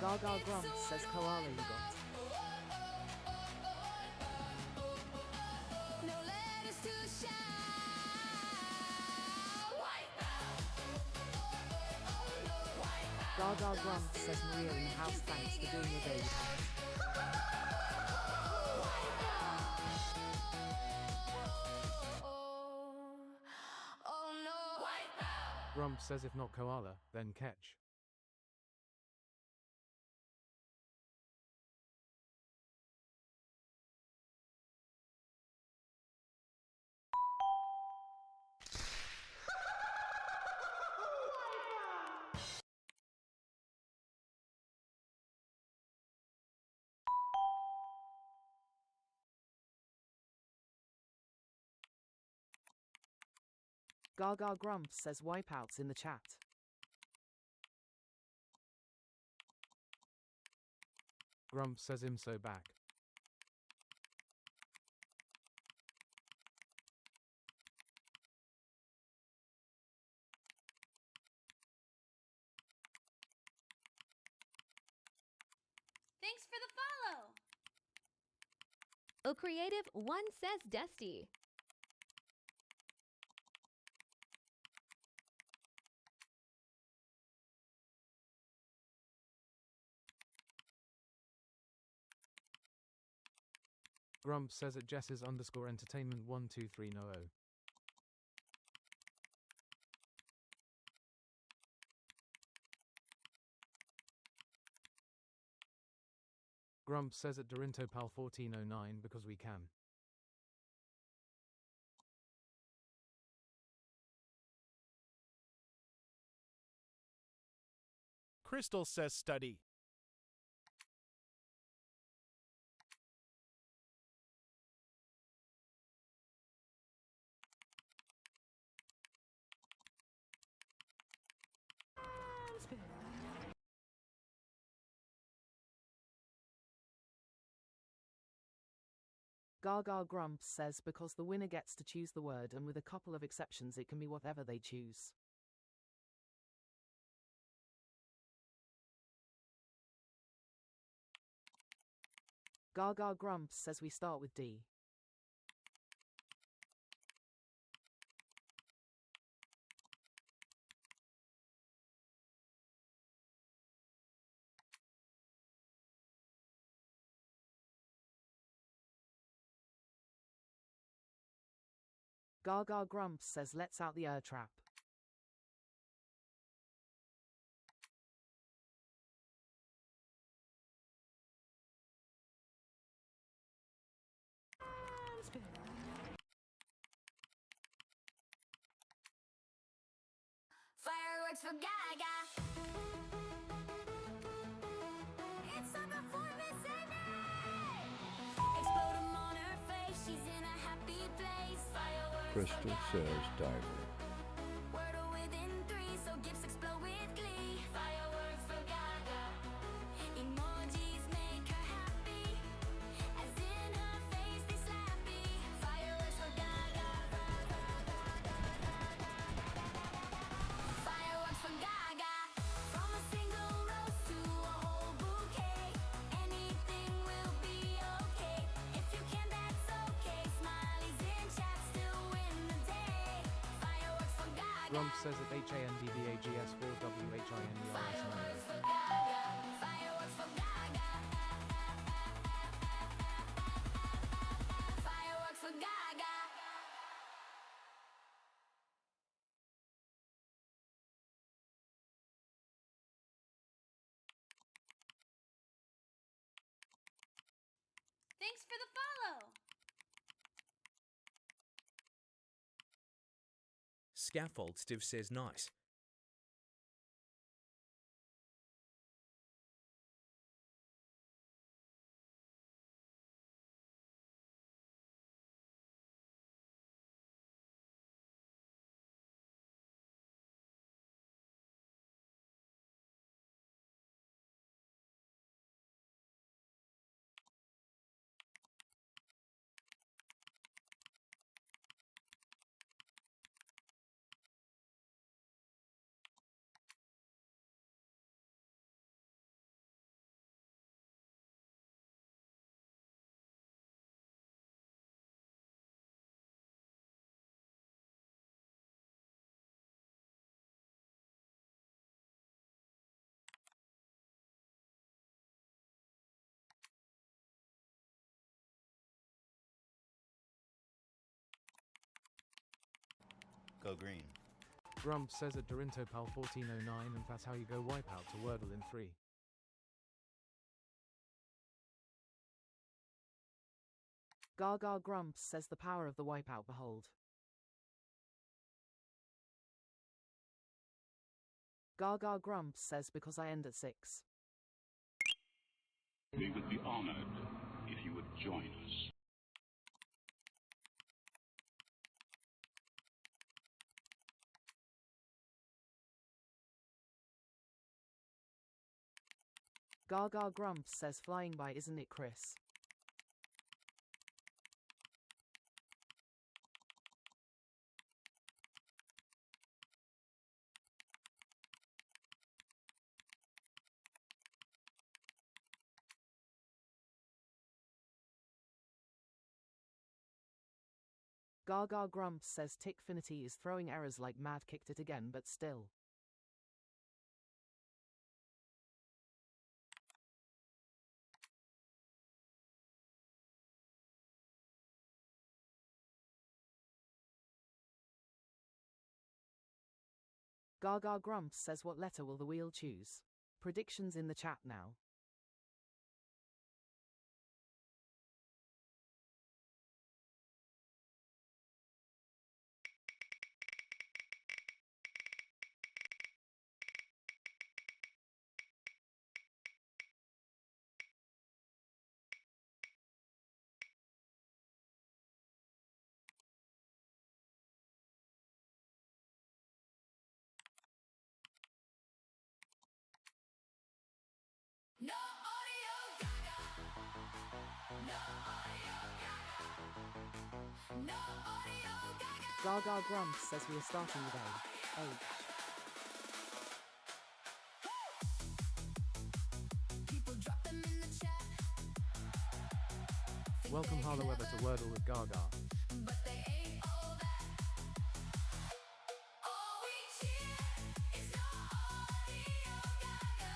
Gaga Grumps says koala you got. No letters to shout. Gaga Grumps says Maria in the house thanks for doing your daily task. Oh no. Grumps says if not koala, then catch. Gaga Grumps says wipeouts in the chat. Grumps says him so back. Thanks for the follow. O Creative 1 says Dusty. Grumps says at Jess's _entertainment 12300. Grumps says at Dorintopal 1409 because we can. Crystal says study. Gaga Grumps says because the winner gets to choose the word, and with a couple of exceptions it can be whatever they choose. Gaga Grumps says we start with D. Gaga Grumps says let's out the air trap. Fireworks for Gaga. It's a performance and explode 'em on her face. She's in a happy place. Fireworks for Crystal Gaga. says diver. Wordle within 3, so gifts explode with glee. Fireworks for Gaga. Emojis make her happy, as in her face they slappy. Fireworks for Gaga. Fireworks for Gaga. From a single rose to a whole bouquet. Anything will be okay. If you can, that's okay. Smileys in chat still win the day. Fireworks for Gaga. Grumps says at HANDBAGS 4WHINERS9. Fireworks for Gaga. Fireworks for Gaga. Fireworks for Gaga. Thanks for the follow. Scaffold Steve says nice. Go green. Grumps says at Dorintopal 1409 and that's how you go wipeout to Wordle in 3. Gaga Grumps says the power of the wipeout behold. Gaga Grumps says because I end at 6. We would be honored if you would join us. Gaga Grumps says flying by, isn't it, Chris? Gaga Grumps says Tickfinity is throwing errors like mad, kicked it again, but still. Gaga Grumps says what letter will the wheel choose? Predictions in the chat now. No audio Gaga. No audio Gaga. No audio Gaga. Gaga Grumps says we are starting with A. H. People drop them in the chat. Welcome Harlow Weber to Wordle with Gaga. But they ain't all that. All we cheer is no audio Gaga.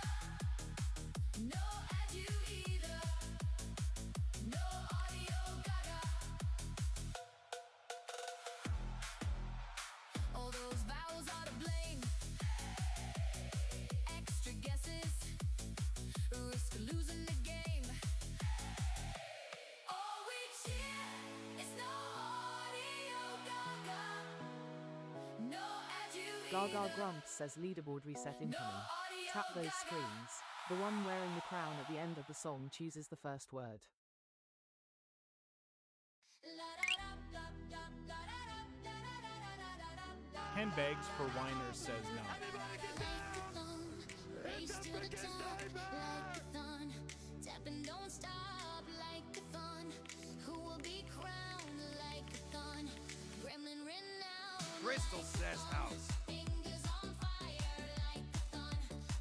No as you either. No audio Gaga. All those vowels are to blame. Extra guesses. Risk losing the game. All we cheer is no audio Gaga. No as you Gaga either. Grumps says leaderboard reset incoming. Tap those screens. The one wearing the crown at the end of the song chooses the first word. Handbags for Whiners says no. Race to the top like a thun. Tapping don't stop like a thun. Who will be crowned like a thun? Gremlin renowned. Crystal says house. Fingers on fire like a thun.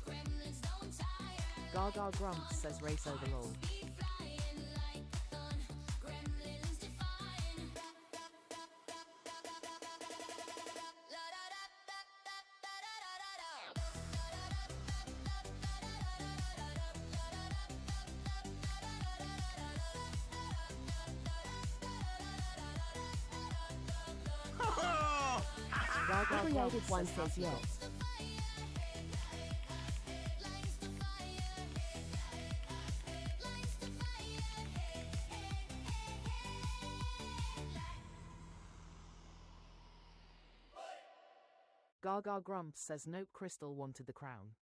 Gremlins don't tire. Gaga Grumps says race over lol. Be flying like a thun. Gremlins defying. Gaga Creative Grumps one says says happy yes. dot. Gaga Grumps says nope, Crystal wanted the crown.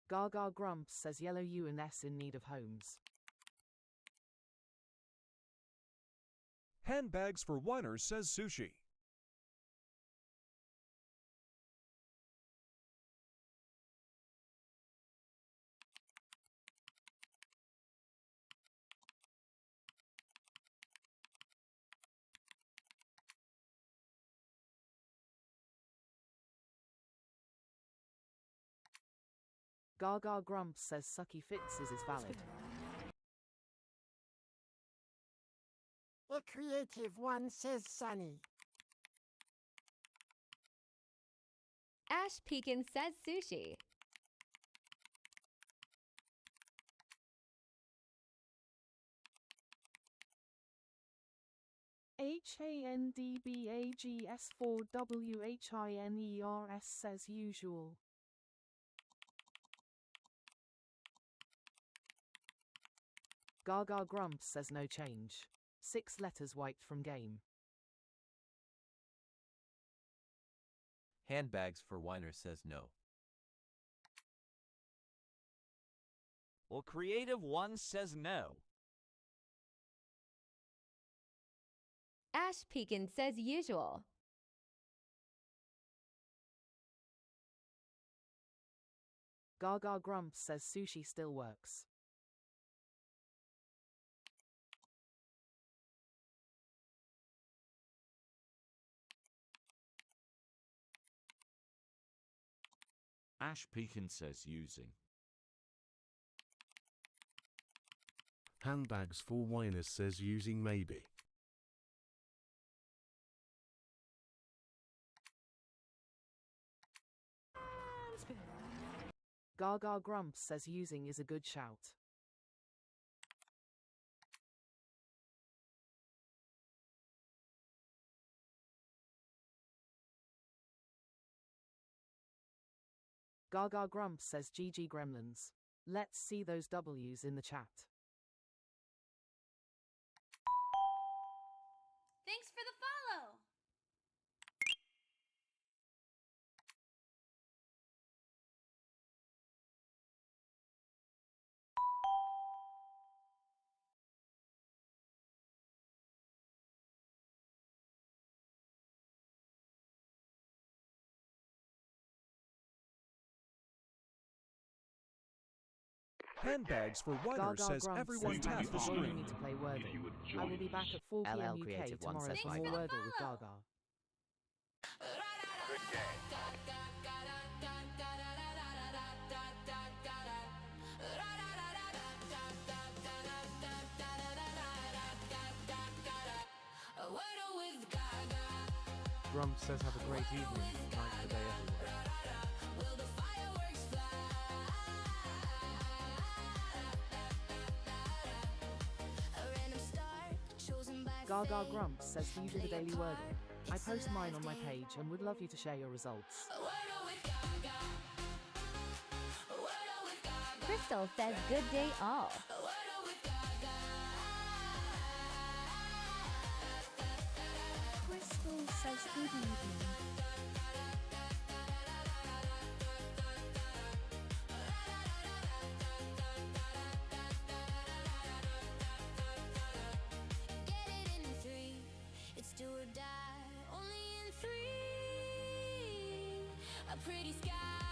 Gaga Grumps says yellow UNS in need of homes. Handbags for Whiners says sushi. Gaga Grumps says Sucky Fitz's is valid. A creative one says sunny. Ash Pekin says sushi. HANDBAGS4WHINERS says usual. Gaga Grumps says no change. 6 letters wiped from game. Handbags for Whiners says no. Well, Creative One says no. Ash Pekin says usual. Gaga Grumps says sushi still works. Ash Pekin says using. Handbags for Whiners says using maybe. Gaga Grumps says using is a good shout. Gaga Grumps says GG Gremlins. Let's see those W's in the chat. Thanks for the follow. Handbags for Whiners Gaga says Grumps everyone says tap thanks the for joining me screen. to play Wordle. I will be back at 4 p.m. LL UK Creative One tomorrow says for bye. more Wordle with Gaga. Good game. Grumps says have a great evening, night today everyone. Gaga Grumps says do you do the daily Wordle? I post mine on my page and would love you to share your results. Crystal says good day all. Crystal says good evening. Get it in 3. It's do or die. Only in 3. A pretty sky.